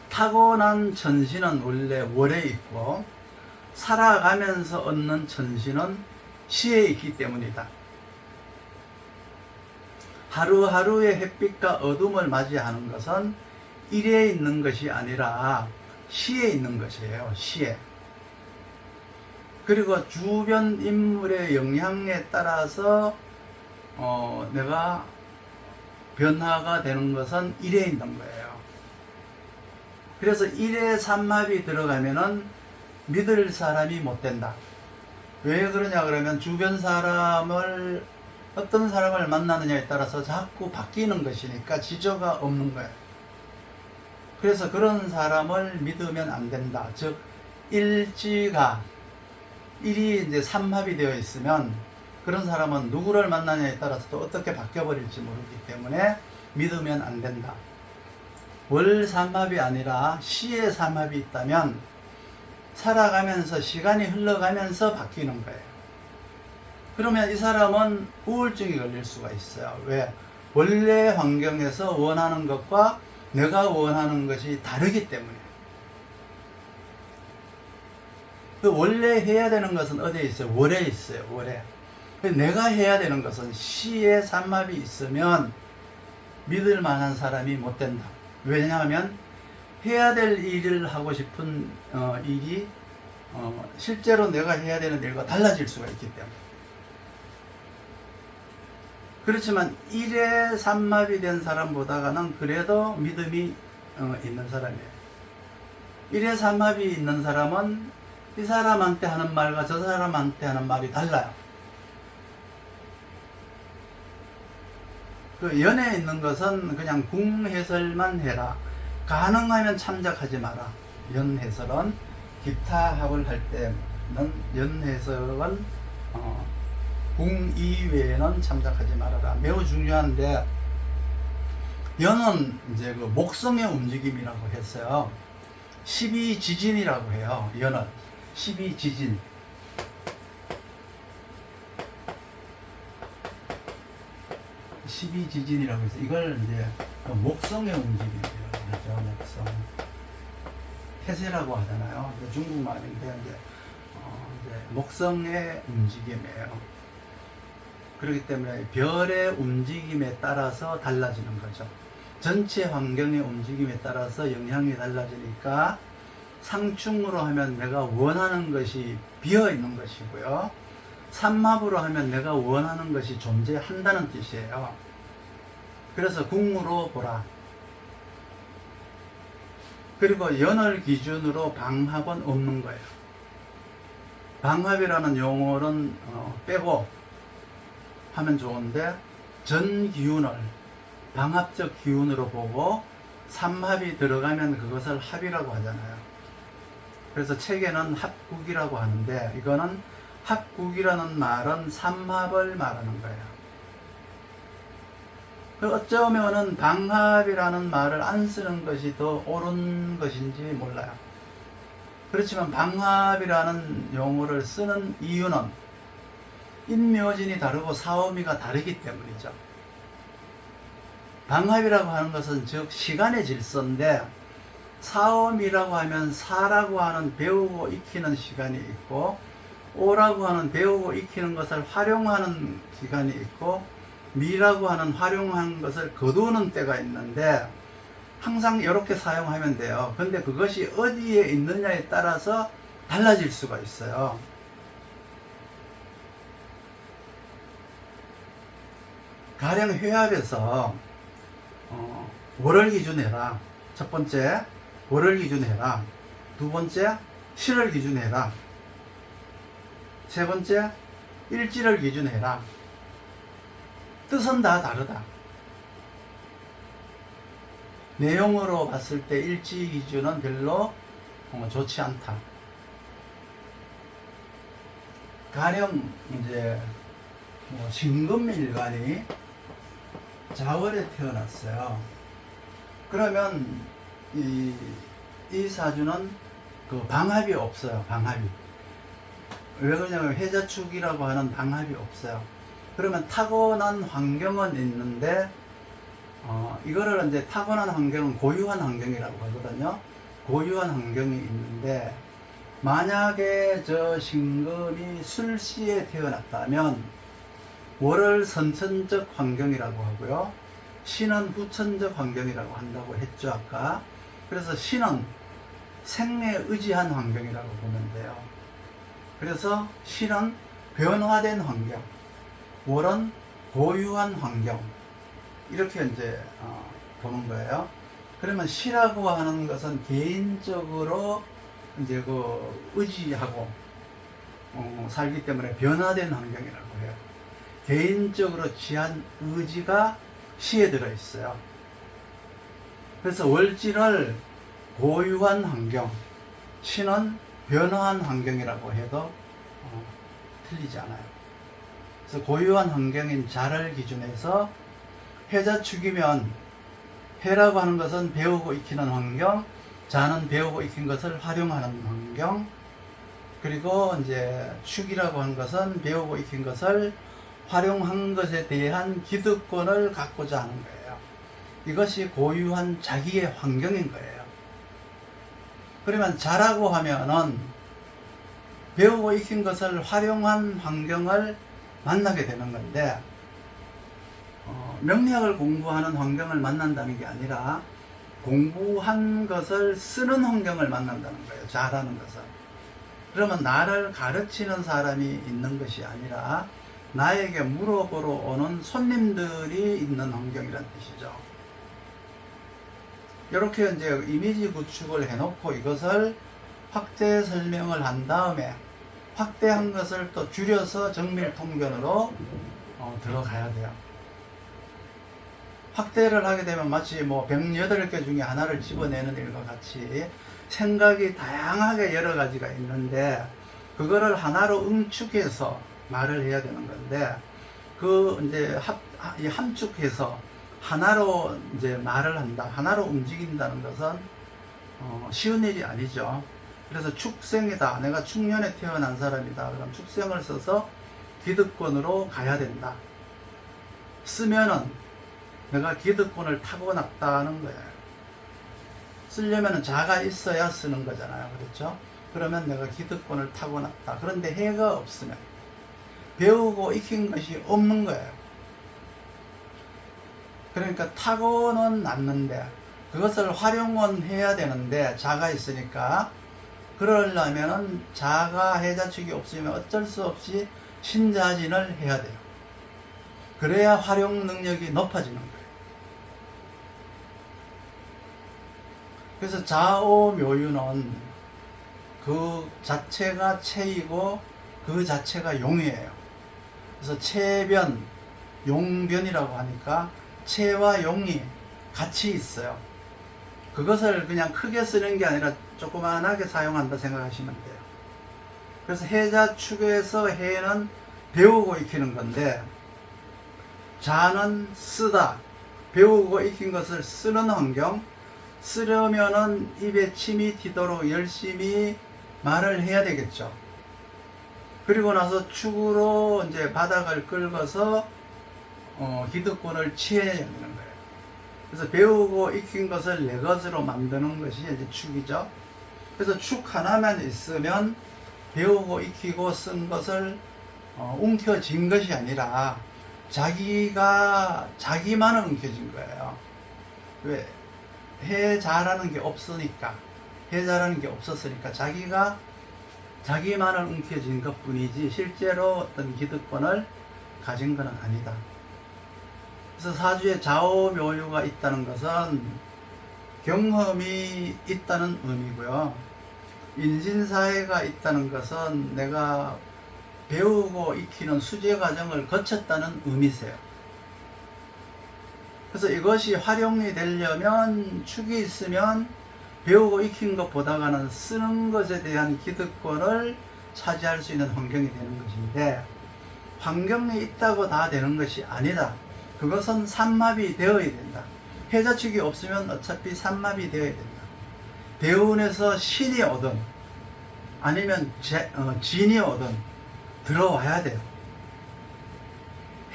타고난 천시는 원래 월에 있고 살아가면서 얻는 천시는 시에 있기 때문이다. 하루하루의 햇빛과 어둠을 맞이하는 것은 일에 있는 것이 아니라 시에 있는 것이에요. 시에. 그리고 주변 인물의 영향에 따라서 내가 변화가 되는 것은 일에 있는 거예요. 그래서 일에 삼합이 들어가면은 믿을 사람이 못 된다. 왜 그러냐 그러면 주변 사람을 어떤 사람을 만나느냐에 따라서 자꾸 바뀌는 것이니까 지조가 없는 거예요. 그래서 그런 사람을 믿으면 안 된다. 즉 일지가 일이 이제 삼합이 되어 있으면 그런 사람은 누구를 만나냐에 따라서 또 어떻게 바뀌어버릴지 모르기 때문에 믿으면 안 된다. 월 삼합이 아니라 시의 삼합이 있다면 살아가면서 시간이 흘러가면서 바뀌는 거예요. 그러면 이 사람은 우울증이 걸릴 수가 있어요. 왜? 원래 환경에서 원하는 것과 내가 원하는 것이 다르기 때문에. 원래 해야 되는 것은 어디에 있어요? 월에 있어요. 월에. 내가 해야 되는 것은 시에 삼합이 있으면 믿을 만한 사람이 못 된다. 왜냐하면 해야 될 일을 하고 싶은 일이 실제로 내가 해야 되는 일과 달라질 수가 있기 때문에. 그렇지만 일에 삼합이 된 사람보다는 그래도 믿음이 있는 사람이에요. 일에 삼합이 있는 사람은 이 사람한테 하는 말과 저 사람한테 하는 말이 달라요. 그 연에 있는 것은 그냥 궁 해설만 해라. 가능하면 참작하지 마라. 연 해설은 기타 합을 할 때는 연 해설은 궁 이외에는 참작하지 말아라. 매우 중요한데, 연은 이제 그 목성의 움직임이라고 했어요. 12지진이라고 해요. 연은 12지진. 지진이라고 해서 이걸 이제 목성의 움직임이라고 하죠. 목성. 해세라고 하잖아요. 중국말인데 이제 목성의 움직임이에요. 그렇기 때문에 별의 움직임에 따라서 달라지는 거죠. 전체 환경의 움직임에 따라서 영향이 달라지니까 상충으로 하면 내가 원하는 것이 비어 있는 것이고요. 삼합으로 하면 내가 원하는 것이 존재한다는 뜻이에요. 그래서 국무로 보라. 그리고 연을 기준으로 방합은 없는 거예요. 방합이라는 용어는 빼고 하면 좋은데, 전 기운을 방합적 기운으로 보고 삼합이 들어가면 그것을 합이라고 하잖아요. 그래서 책에는 합국이라고 하는데, 이거는 합국이라는 말은 삼합을 말하는 거예요. 어쩌면은 방합이라는 말을 안 쓰는 것이 더 옳은 것인지 몰라요. 그렇지만 방합이라는 용어를 쓰는 이유는 인묘진이 다르고 사오미가 다르기 때문이죠. 방합이라고 하는 것은 즉 시간의 질서인데, 사오미라고 하면 사라고 하는 배우고 익히는 시간이 있고, 오라고 하는 배우고 익히는 것을 활용하는 기간이 있고, 미라고 하는 활용한 것을 거두는 때가 있는데, 항상 이렇게 사용하면 돼요. 근데 그것이 어디에 있느냐에 따라서 달라질 수가 있어요. 가령 회합에서 월을 기준해라. 첫 번째 월을 기준해라. 두 번째 실을 기준해라. 세 번째 일지를 기준해라. 뜻은 다 다르다. 내용으로 봤을 때 일지 기준은 별로 좋지 않다. 가령 이제 신금일간이 자월에 태어났어요. 그러면 이 사주는 그 방합이 없어요. 방합이. 왜 그러냐면 해자축이라고 하는 방합이 없어요. 그러면 타고난 환경은 있는데, 이거를 이제 타고난 환경은 고유한 환경이라고 하거든요. 고유한 환경이 있는데, 만약에 저 신금이 술시에 태어났다면 월을 선천적 환경이라고 하고요, 신은 후천적 환경이라고 한다고 했죠 아까. 그래서 신은 생에 의지한 환경이라고 보면 돼요. 그래서 신은 변화된 환경, 월은 고유한 환경, 이렇게 이제 보는 거예요. 그러면 시라고 하는 것은 개인적으로 이제 의지하고 살기 때문에 변화된 환경이라고 해요. 개인적으로 취한 의지가 시에 들어 있어요. 그래서 월지를 고유한 환경, 시는 변화한 환경이라고 해도 틀리지 않아요. 그래서 고유한 환경인 자를 기준해서 해자축이면, 해라고 하는 것은 배우고 익히는 환경, 자는 배우고 익힌 것을 활용하는 환경, 그리고 이제 축이라고 하는 것은 배우고 익힌 것을 활용한 것에 대한 기득권을 갖고자 하는 거예요. 이것이 고유한 자기의 환경인 거예요. 그러면 자라고 하면은 배우고 익힌 것을 활용한 환경을 만나게 되는 건데, 명리학을 공부하는 환경을 만난다는 게 아니라 공부한 것을 쓰는 환경을 만난다는 거예요. 자라는 것은. 그러면 나를 가르치는 사람이 있는 것이 아니라 나에게 물어보러 오는 손님들이 있는 환경이란 뜻이죠. 이렇게 이제 이미지 구축을 해놓고 이것을 확대 설명을 한 다음에 확대한 것을 또 줄여서 정밀통변으로 들어가야 돼요. 확대를 하게 되면 마치 108개 중에 하나를 집어내는 일과 같이 생각이 다양하게 여러 가지가 있는데, 그거를 하나로 응축해서 말을 해야 되는 건데, 이제 함축해서 하나로 이제 말을 한다, 하나로 움직인다는 것은 쉬운 일이 아니죠. 그래서 축생이다. 내가 축년에 태어난 사람이다. 그럼 축생을 써서 기득권으로 가야 된다. 쓰면은 내가 기득권을 타고났다는 거예요. 쓰려면 자가 있어야 쓰는 거잖아요. 그렇죠? 그러면 내가 기득권을 타고났다. 그런데 해가 없으면 배우고 익힌 것이 없는 거예요. 그러니까 타고는 났는데 그것을 활용은 해야 되는데 자가 있으니까 그러려면은 자가 해자축이 없으면 어쩔 수 없이 신자진을 해야 돼요. 그래야 활용 능력이 높아지는 거예요. 그래서 좌오묘유는 그 자체가 체이고 그 자체가 용이에요. 그래서 체변, 용변이라고 하니까 체와 용이 같이 있어요. 그것을 그냥 크게 쓰는 게 아니라 조그만하게 사용한다 생각하시면 돼요. 그래서 해자축에서 해는 배우고 익히는 건데 자는 쓰다, 배우고 익힌 것을 쓰는 환경, 쓰려면은 입에 침이 튀도록 열심히 말을 해야 되겠죠. 그리고 나서 축으로 이제 바닥을 긁어서 기득권을 취해야 되는 거예요. 그래서 배우고 익힌 것을 내 것으로 만드는 것이 이제 축이죠. 그래서 축 하나만 있으면 배우고 익히고 쓴 것을 움켜쥔 것이 아니라 자기만은 움켜쥔 거예요. 왜? 해자라는 게 없으니까, 해자라는 게 없었으니까 자기만을 움켜쥔 것 뿐이지 실제로 어떤 기득권을 가진 것은 아니다. 그래서 사주에 좌오묘유가 있다는 것은 경험이 있다는 의미고요. 인신사회가 있다는 것은 내가 배우고 익히는 수제 과정을 거쳤다는 의미세요. 그래서 이것이 활용이 되려면 축이 있으면 배우고 익힌 것보다는 쓰는 것에 대한 기득권을 차지할 수 있는 환경이 되는 것인데 환경이 있다고 다 되는 것이 아니다. 그것은 삼합이 되어야 된다. 해자축이 없으면 어차피 삼합이 되어야 된다. 대운에서 신이 오든 아니면 진이 오든 들어와야 돼요.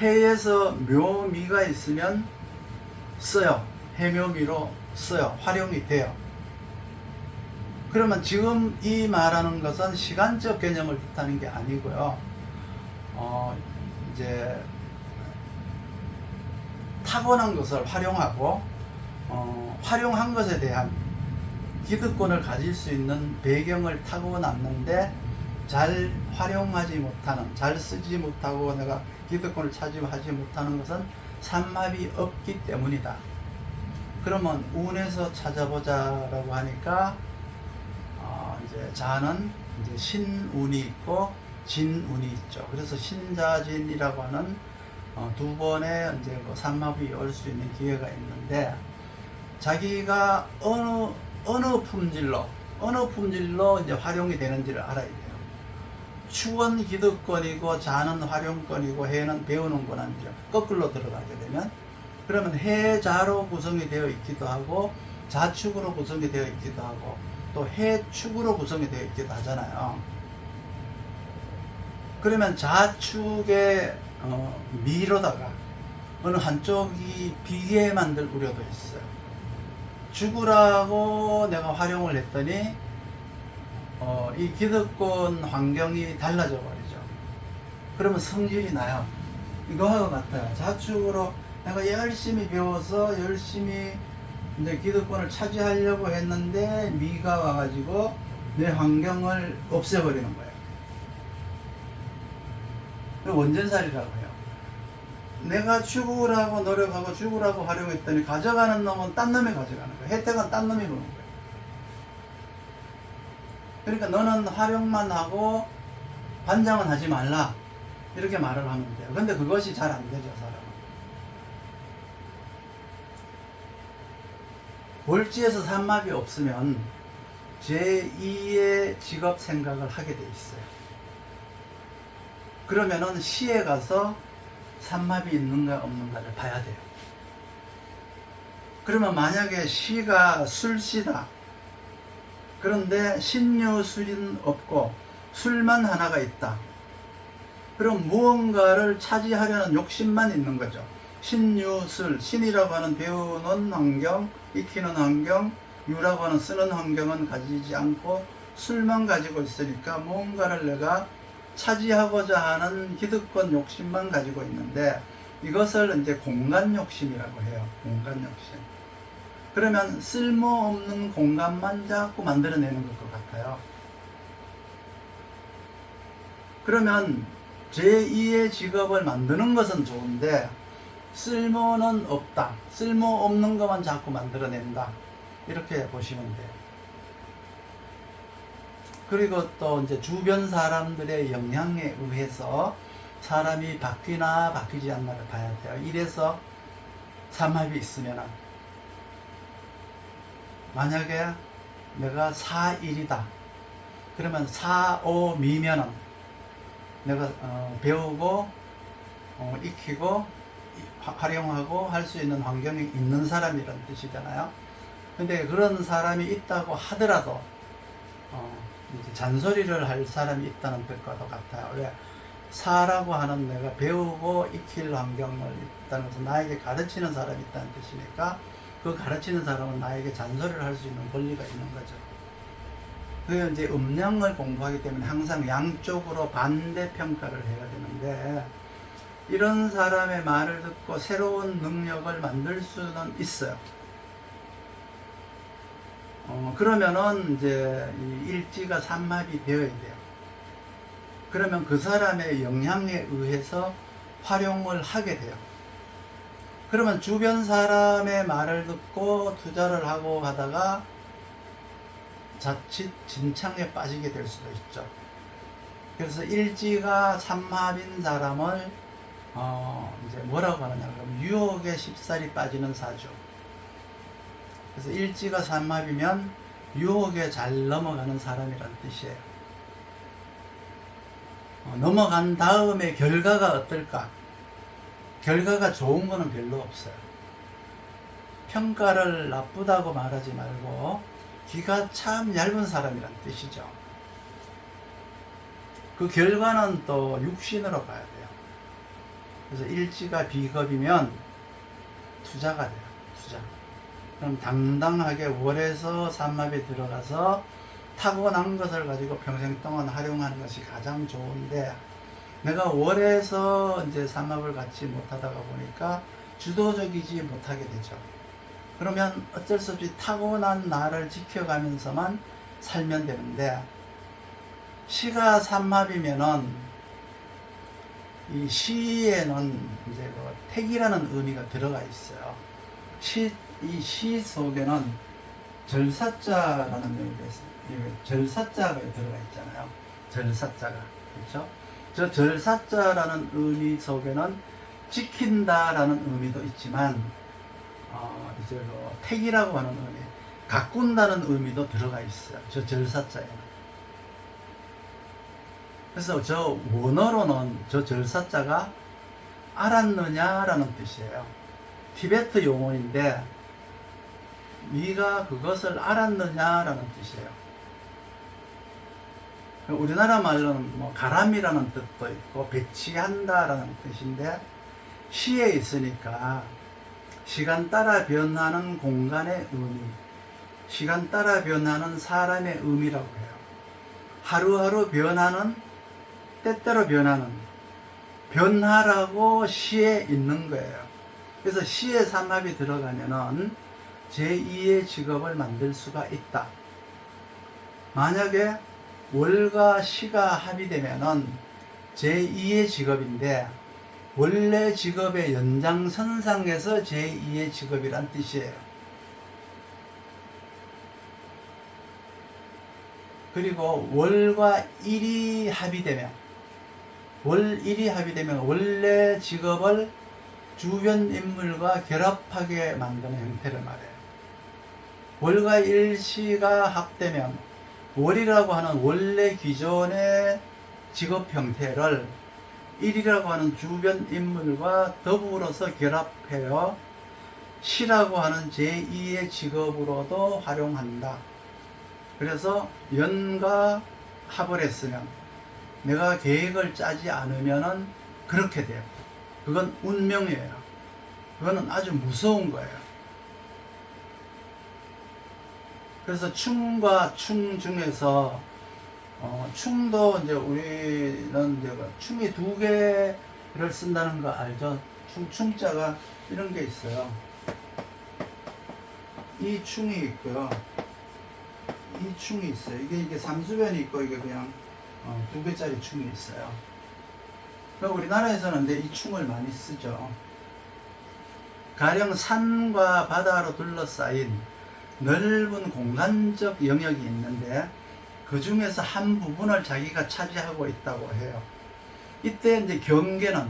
해에서 묘미가 있으면 써요. 해묘미로 써요. 활용이 돼요. 그러면 지금 이 말하는 것은 시간적 개념을 뜻하는 게 아니고요. 이제 타고난 것을 활용하고 활용한 것에 대한 기득권을 가질 수 있는 배경을 타고났는데 잘 활용하지 못하는, 잘 쓰지 못하고 내가 기득권을 차지하지 못하는 것은 삼합이 없기 때문이다. 그러면 운에서 찾아보자라고 하니까 이제 자는 이제 신운이 있고 진운이 있죠. 그래서 신자진이라고 하는 두 번의 이제 삼합이 올 수 있는 기회가 있는데 자기가 어느 품질로 이제 활용이 되는지를 알아야 돼요. 축은 기득권이고 자는 활용권이고 해는 배우는 거는 이제 거꾸로 들어가게 되면 그러면 해자로 구성이 되어 있기도 하고 자축으로 구성이 되어 있기도 하고 또 해축으로 구성이 되어 있기도 하잖아요. 그러면 자축의 미로다가 어느 한쪽이 비게 만들 우려도 있어요. 죽으라고 내가 활용을 했더니 이 기득권 환경이 달라져 버리죠. 그러면 성질이 나요. 이거하고 같아요. 자축으로 내가 열심히 배워서 열심히 이제 기득권을 차지하려고 했는데 미가 와가지고 내 환경을 없애버리는 거예요. 원전살이라고 해요. 내가 죽으라고 노력하고 죽으라고 활용했더니 가져가는 놈은 딴 놈이 가져가는 거예요. 혜택은 딴 놈이 보는 거예요. 그러니까 너는 활용만 하고 반장은 하지 말라 이렇게 말을 하면 돼요. 근데 그것이 잘 안 되죠. 사람은 월지에서 삼합이 없으면 제2의 직업 생각을 하게 돼 있어요. 그러면은 시에 가서 삼합이 있는가 없는가를 봐야 돼요. 그러면 만약에 시가 술시다, 그런데 신유술은 없고 술만 하나가 있다. 그럼 무언가를 차지하려는 욕심만 있는 거죠. 신유술, 신이라고 하는 배우는 환경, 익히는 환경, 유라고 하는 쓰는 환경은 가지지 않고 술만 가지고 있으니까 무언가를 내가 차지하고자 하는 기득권 욕심만 가지고 있는데, 이것을 이제 공간 욕심이라고 해요. 공간 욕심. 그러면 쓸모없는 공간만 자꾸 만들어내는 것 같아요. 그러면 제2의 직업을 만드는 것은 좋은데 쓸모는 없다. 쓸모없는 것만 자꾸 만들어낸다. 이렇게 보시면 돼요. 그리고 또 이제 주변 사람들의 영향에 의해서 사람이 바뀌나 바뀌지 않나를 봐야 돼요. 이래서 삼합이 있으면, 만약에 내가 4일이다. 그러면 4, 5 미면은 내가 배우고 익히고 활용하고 할 수 있는 환경이 있는 사람이라는 뜻이잖아요. 근데 그런 사람이 있다고 하더라도 이제 잔소리를 할 사람이 있다는 뜻과도 같아요. 왜? 4라고 하는 내가 배우고 익힐 환경을 있다는 것은 나에게 가르치는 사람이 있다는 뜻이니까, 그 가르치는 사람은 나에게 잔소리를 할 수 있는 권리가 있는 거죠. 그게 이제 음양을 공부하기 때문에 항상 양쪽으로 반대 평가를 해야 되는데, 이런 사람의 말을 듣고 새로운 능력을 만들 수는 있어요. 그러면은 이제 이 일지가 삼합이 되어야 돼요. 그러면 그 사람의 영향에 의해서 활용을 하게 돼요. 그러면 주변 사람의 말을 듣고 투자를 하고 하다가 자칫 진창에 빠지게 될 수도 있죠. 그래서 일지가 삼합인 사람을 이제 뭐라고 하느냐 그러면 유혹에 쉽사리 빠지는 사주. 그래서 일지가 삼합이면 유혹에 잘 넘어가는 사람이란 뜻이에요. 넘어간 다음에 결과가 어떨까? 결과가 좋은 거는 별로 없어요. 평가를 나쁘다고 말하지 말고 귀가 참 얇은 사람이란 뜻이죠. 그 결과는 또 육신으로 봐야 돼요. 그래서 일지가 비겁이면 투자가 돼요. 투자. 그럼 당당하게 월에서 삼합에 들어가서 타고난 것을 가지고 평생 동안 활용하는 것이 가장 좋은데, 내가 월에서 이제 삼합을 갖지 못하다가 보니까 주도적이지 못하게 되죠. 그러면 어쩔 수 없이 타고난 나를 지켜가면서만 살면 되는데, 시가 삼합이면은 이 시에는 이제 그 택이라는 의미가 들어가 있어요. 이 시 속에는 절사자라는 의미가 있어요. 절사자가 들어가 있잖아요. 절사자가. 그렇죠? 저 절사자라는 의미 속에는 지킨다라는 의미도 있지만, 이제 그 택이라고 하는 의미, 가꾼다는 의미도 들어가 있어요. 저 절사자에는. 그래서 저 원어로는 저 절사자가 알았느냐라는 뜻이에요. 티베트 용어인데, 네가 그것을 알았느냐라는 뜻이에요. 우리나라 말로는 뭐 가람이라는 뜻도 있고 배치한다라는 뜻인데, 시에 있으니까 시간 따라 변하는 공간의 의미, 시간 따라 변하는 사람의 의미라고 해요. 하루하루 변하는, 때때로 변하는 변화라고 시에 있는 거예요. 그래서 시에 삼합이 들어가면은 제2의 직업을 만들 수가 있다. 만약에 월과 시가 합의되면은 제2의 직업인데, 원래 직업의 연장선상에서 제2의 직업이란 뜻이에요. 그리고 월과 일이 합의되면, 원래 직업을 주변 인물과 결합하게 만드는 형태를 말해요. 월과 일시가 합되면 월이라고 하는 원래 기존의 직업 형태를 일이라고 하는 주변 인물과 더불어서 결합해요. 시라고 하는 제2의 직업으로도 활용한다. 그래서 연과 합을 했으면 내가 계획을 짜지 않으면은 그렇게 돼요. 그건 운명이에요. 그거는 아주 무서운 거예요. 그래서 충과 충 중에서 충도 이제 우리는 이제 충이 두 개를 쓴다는 거 알죠? 충자가 이런 게 있어요. 이 충이 있고요. 이 충이 있어요. 이게 삼수변이 있고 이게 그냥 두 개짜리 충이 있어요. 그럼 우리나라에서는 이제 이 충을 많이 쓰죠. 가령 산과 바다로 둘러싸인 넓은 공간적 영역이 있는데 그 중에서 한 부분을 자기가 차지하고 있다고 해요. 이때 이제 경계는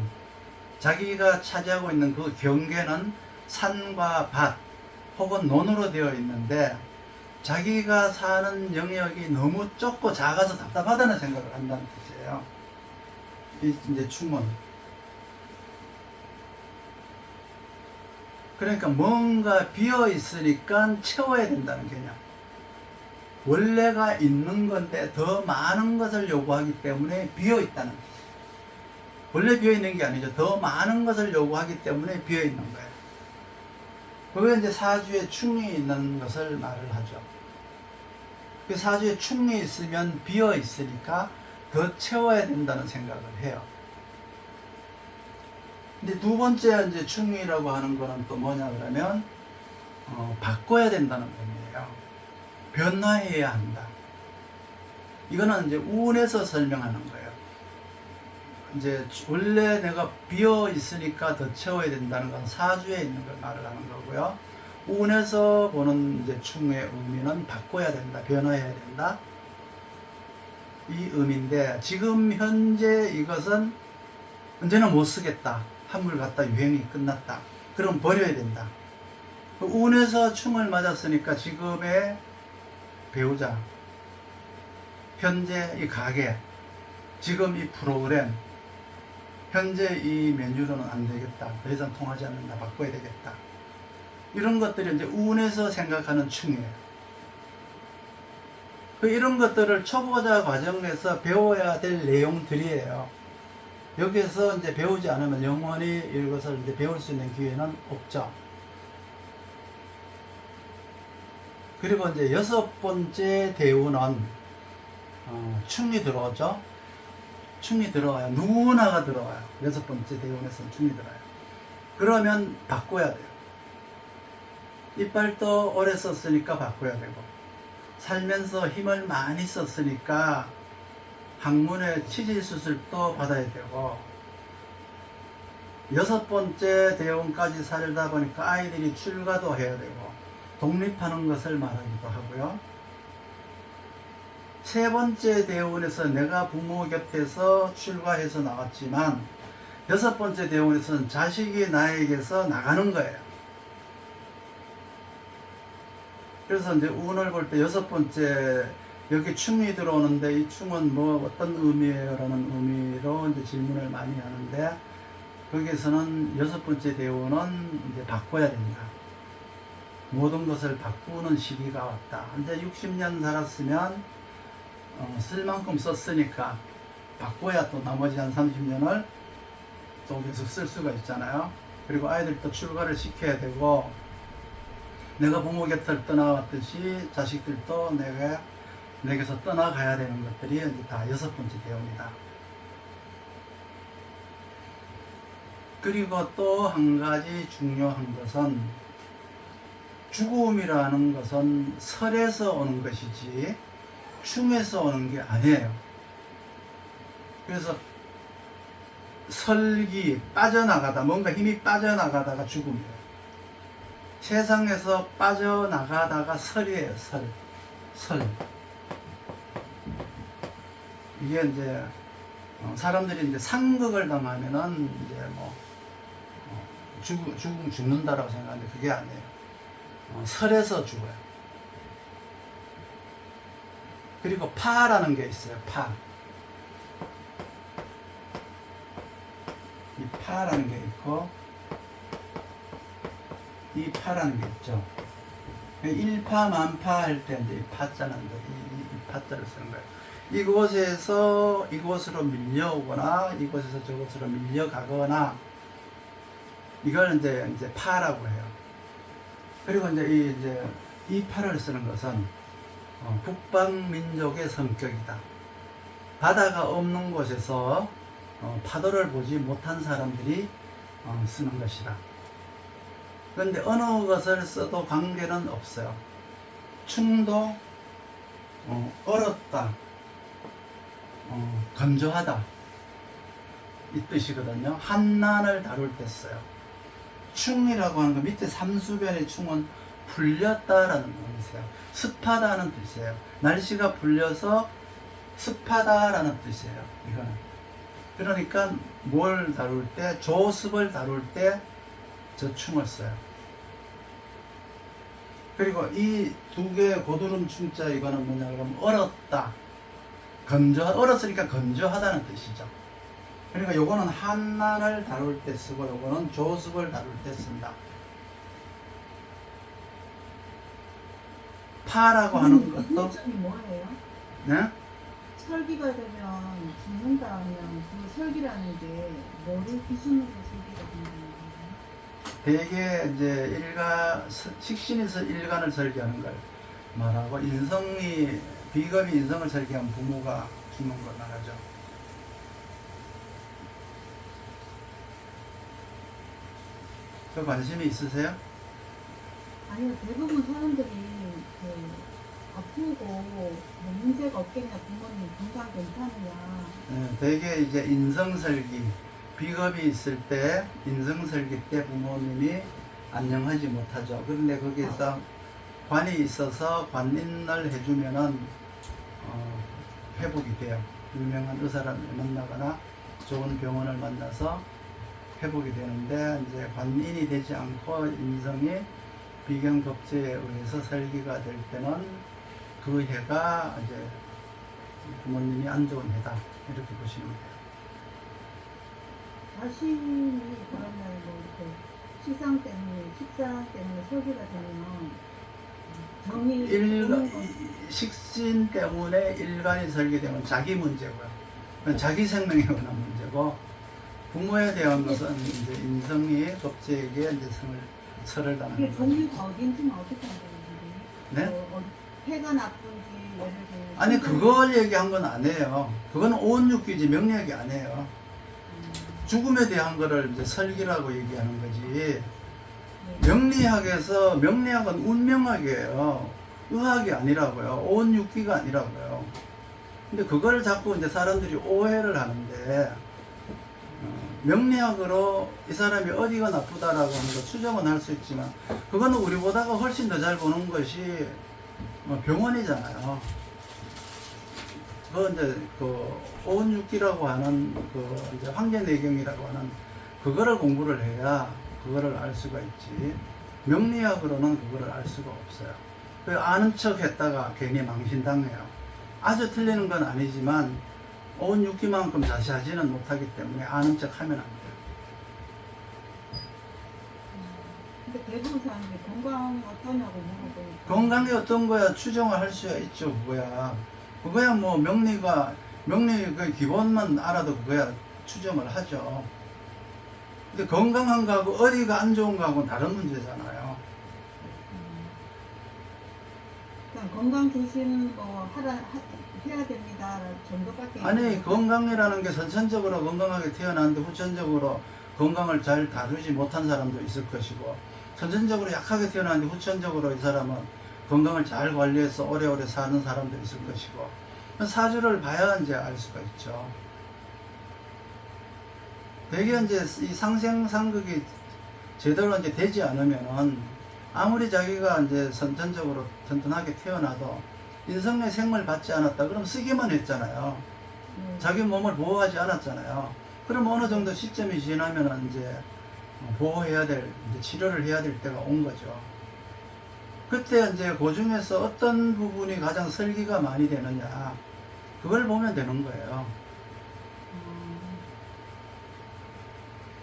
자기가 차지하고 있는 그 경계는 산과 밭 혹은 논으로 되어 있는데 자기가 사는 영역이 너무 좁고 작아서 답답하다는 생각을 한다는 뜻이에요. 이 이제 충은 그러니까 뭔가 비어 있으니까 채워야 된다는 개념. 원래가 있는 건데 더 많은 것을 요구하기 때문에 비어 있다는 뜻이에요. 원래 비어 있는 게 아니죠. 더 많은 것을 요구하기 때문에 비어 있는 거예요. 그게 이제 사주에 충이 있는 것을 말을 하죠. 그 사주에 충이 있으면 비어 있으니까 더 채워야 된다는 생각을 해요. 근데 두 번째 이제 충이라고 하는 거는 또 뭐냐 그러면 바꿔야 된다는 의미예요. 변화해야 한다. 이거는 이제 운에서 설명하는 거예요. 이제 원래 내가 비어 있으니까 더 채워야 된다는 건 사주에 있는 걸 말을 하는 거고요. 운에서 보는 이제 충의 의미는 바꿔야 된다, 변화해야 된다. 이 의미인데 지금 현재 이것은 이제는 못 쓰겠다. 한물 갖다 유행이 끝났다. 그럼 버려야 된다. 운에서 충을 맞았으니까 지금의 배우자, 현재 이 가게, 지금 이 프로그램, 현재 이 메뉴로는 안 되겠다. 더 이상 통하지 않는다. 바꿔야 되겠다. 이런 것들이 이제 운에서 생각하는 충이에요. 이런 것들을 초보자 과정에서 배워야 될 내용들이에요. 여기에서 이제 배우지 않으면 영원히 이것을 이제 배울 수 있는 기회는 없죠. 그리고 이제 여섯 번째 대운은 충이 들어오죠. 충이 들어와요. 누구나가 들어와요. 여섯 번째 대운에서는 충이 들어와요. 그러면 바꿔야 돼요. 이빨도 오래 썼으니까 바꿔야 되고, 살면서 힘을 많이 썼으니까 학문의 치질 수술도 받아야 되고, 여섯 번째 대운까지 살다 보니까 아이들이 출가도 해야 되고 독립하는 것을 말하기도 하고요. 세 번째 대운에서 내가 부모 곁에서 출가해서 나왔지만 여섯 번째 대운에서는 자식이 나에게서 나가는 거예요. 그래서 이제 운을 볼 때 여섯 번째 여기 충이 들어오는데 이 충은 뭐 어떤 의미예요? 라는 의미로 이제 질문을 많이 하는데 거기에서는 여섯 번째 대운은 이제 바꿔야 된다. 모든 것을 바꾸는 시기가 왔다. 이제 60년 살았으면 쓸 만큼 썼으니까 바꿔야 또 나머지 한 30년을 또 계속 쓸 수가 있잖아요. 그리고 아이들도 출가를 시켜야 되고 내가 부모 곁을 떠나왔듯이 자식들도 내게서 떠나가야 되는 것들이 이제 다 여섯 번째 대운이다. 그리고 또 한 가지 중요한 것은 죽음이라는 것은 설에서 오는 것이지 충에서 오는 게 아니에요. 그래서 설기, 빠져나가다, 뭔가 힘이 빠져나가다가 죽음이에요. 세상에서 빠져나가다가 설이에요. 설. 이게 이제 사람들이 이제 상극을 당하면은 이제 뭐 죽는다라고 생각하는데 그게 아니에요. 설에서 죽어요. 그리고 파라는 게 있어요. 이 파라는 게 있고 이 파라는 게 있죠. 일파만파 할 때 이제 이 파자는 이제 이 파자를 쓰는 거예요. 이곳에서 이곳으로 밀려오거나 이곳에서 저곳으로 밀려가거나 이걸 이제 파라고 해요. 그리고 이제 이 파를 쓰는 것은 북방민족의 성격이다. 바다가 없는 곳에서 파도를 보지 못한 사람들이 쓰는 것이다. 그런데 어느 것을 써도 관계는 없어요. 충도 얼었다, 건조하다 이 뜻이거든요. 한난을 다룰 때 써요. 충이라고 하는 거 밑에 삼수변의 충은 풀렸다라는 뜻이에요. 습하다는 뜻이에요. 날씨가 풀려서 습하다라는 뜻이에요. 이거는. 그러니까 뭘 다룰 때, 조습을 다룰 때 저 충을 써요. 그리고 이 두 개의 고두름 충자 이거는 뭐냐 그러면 얼었다, 얼었으니까 건조하다는 뜻이죠. 그러니까 요거는 한난을 다룰 때 쓰고 요거는 조습을 다룰 때 쓴다. 파라고 하는 것도 이점이 뭐예요? 네? 설기가 되면 죽는다 하면 그 설기라는 게 뭐를 기준으로 설기가 되는 건가요? 대개 이제 식신에서 일간을 설계하는 걸 말하고 인성이 비겁이 인성을 설계한 부모가 죽는 걸 말하죠. 그 관심이 있으세요? 아니요, 대부분 사람들이 아프고 뭐 문제가 없겠냐, 부모님 건강 괜찮으냐. 네, 대개 이제 인성설기, 비겁이 있을 때 인성설기 때 부모님이 안녕하지 못하죠. 그런데 거기서 관이 있어서 관인을 해주면은 회복이 돼요. 유명한 의사를 만나거나 좋은 병원을 만나서 회복이 되는데 이제 관인이 되지 않고 인성이 비경겁제에 의해서 설기가 될 때는 그 해가 이제 부모님이 안 좋은 해다 이렇게 보시면 돼요. 자신이 그러면 뭐 이렇게 식상 때문에 설기가 되면 정이 오는 건 식신 때문에 일간이 설계되면 자기 문제고요. 그건 자기 생명에 관한 문제고 부모에 대한 것은 이제 인성이 겁제에게 이제 설을 당하는 이게 거죠. 종류가 어딘지는 어떻게 알아요? 네? 폐가 나쁜지 예를 들면 아니 그걸 얘기한 건 아니에요. 그건 오온육기지 명리학이 아니에요. 죽음에 대한 거를 이제 설기라고 얘기하는 거지. 명리학에서 명리학은 운명학이에요. 의학이 아니라고요. 오온육기가 아니라고요. 근데 그걸 자꾸 이제 사람들이 오해를 하는데 명리학으로 이 사람이 어디가 나쁘다라고 하는 거 추정은 할 수 있지만 그거는 우리보다가 훨씬 더 잘 보는 것이 병원이잖아요. 그 이제 그 오온육기라고 하는 그 이제 황제내경이라고 하는 그거를 공부를 해야 그거를 알 수가 있지. 명리학으로는 그거를 알 수가 없어요. 그 아는 척 했다가 괜히 망신당해요. 아주 틀리는 건 아니지만 오온육기만큼 자세하지는 못하기 때문에 아는 척 하면 안 돼요. 근데 대부분 사람들이 건강이 어떠냐고 물어보니까 건강이 어떤 거야 추정을 할 수가 있죠. 그거야 뭐 명리 그 기본만 알아도 그거야 추정을 하죠. 근데 건강한 거하고 어디가 안 좋은 거하고는 다른 문제잖아요. 그냥 건강 조심 해야 됩니다 정도밖에 아니 건강이라는 게 선천적으로 건강하게 태어났는데 후천적으로 건강을 잘 다루지 못한 사람도 있을 것이고 선천적으로 약하게 태어났는데 후천적으로 이 사람은 건강을 잘 관리해서 오래오래 사는 사람도 있을 것이고 사주를 봐야 이제 알 수가 있죠. 대개 이제 이 상생상극이 제대로 이제 되지 않으면은 아무리 자기가 이제 선천적으로 튼튼하게 태어나도 인성의 생을 받지 않았다 그럼 쓰기만 했잖아요. 자기 몸을 보호하지 않았잖아요. 그럼 어느 정도 시점이 지나면은 이제 보호해야 될, 이제 치료를 해야 될 때가 온 거죠. 그때 이제 그 중에서 어떤 부분이 가장 설기가 많이 되느냐, 그걸 보면 되는 거예요.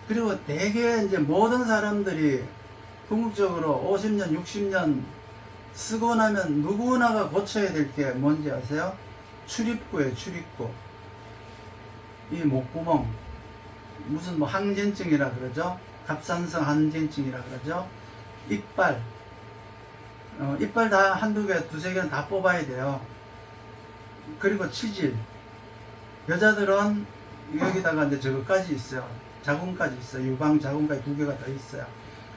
그리고 대개 이제 모든 사람들이 궁극적으로 50년, 60년 쓰고 나면 누구나가 고쳐야 될 게 뭔지 아세요? 출입구예요, 출입구. 이 목구멍. 무슨 뭐 항진증이라 그러죠? 갑상선 항진증이라 그러죠? 이빨. 이빨 다 한두 개, 두세 개는 다 뽑아야 돼요. 그리고 치질. 여자들은 여기다가 이제 저거까지 있어요. 자궁까지 있어요. 유방 자궁까지 두 개가 더 있어요.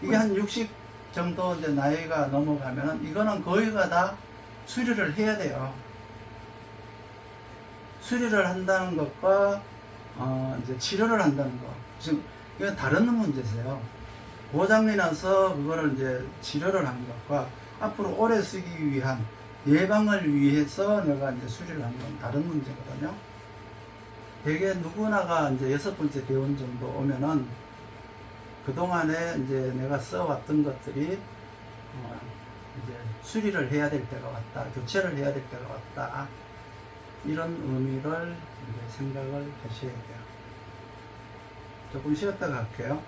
이게 한 60 정도 이제 나이가 넘어가면은 이거는 거의가 다 수리를 해야 돼요. 수리를 한다는 것과 이제 치료를 한다는 거. 지금 이건 다른 문제세요. 고장이 나서 그거를 이제 치료를 한 것과 앞으로 오래 쓰기 위한 예방을 위해서 내가 이제 수리를 한 건 다른 문제거든요. 대개 누구나가 이제 6번째 대원 정도 오면은 그동안에 이제 내가 써왔던 것들이 이제 수리를 해야 될 때가 왔다, 교체를 해야 될 때가 왔다, 이런 의미를 이제 생각을 하셔야 돼요. 조금 쉬었다가 할게요.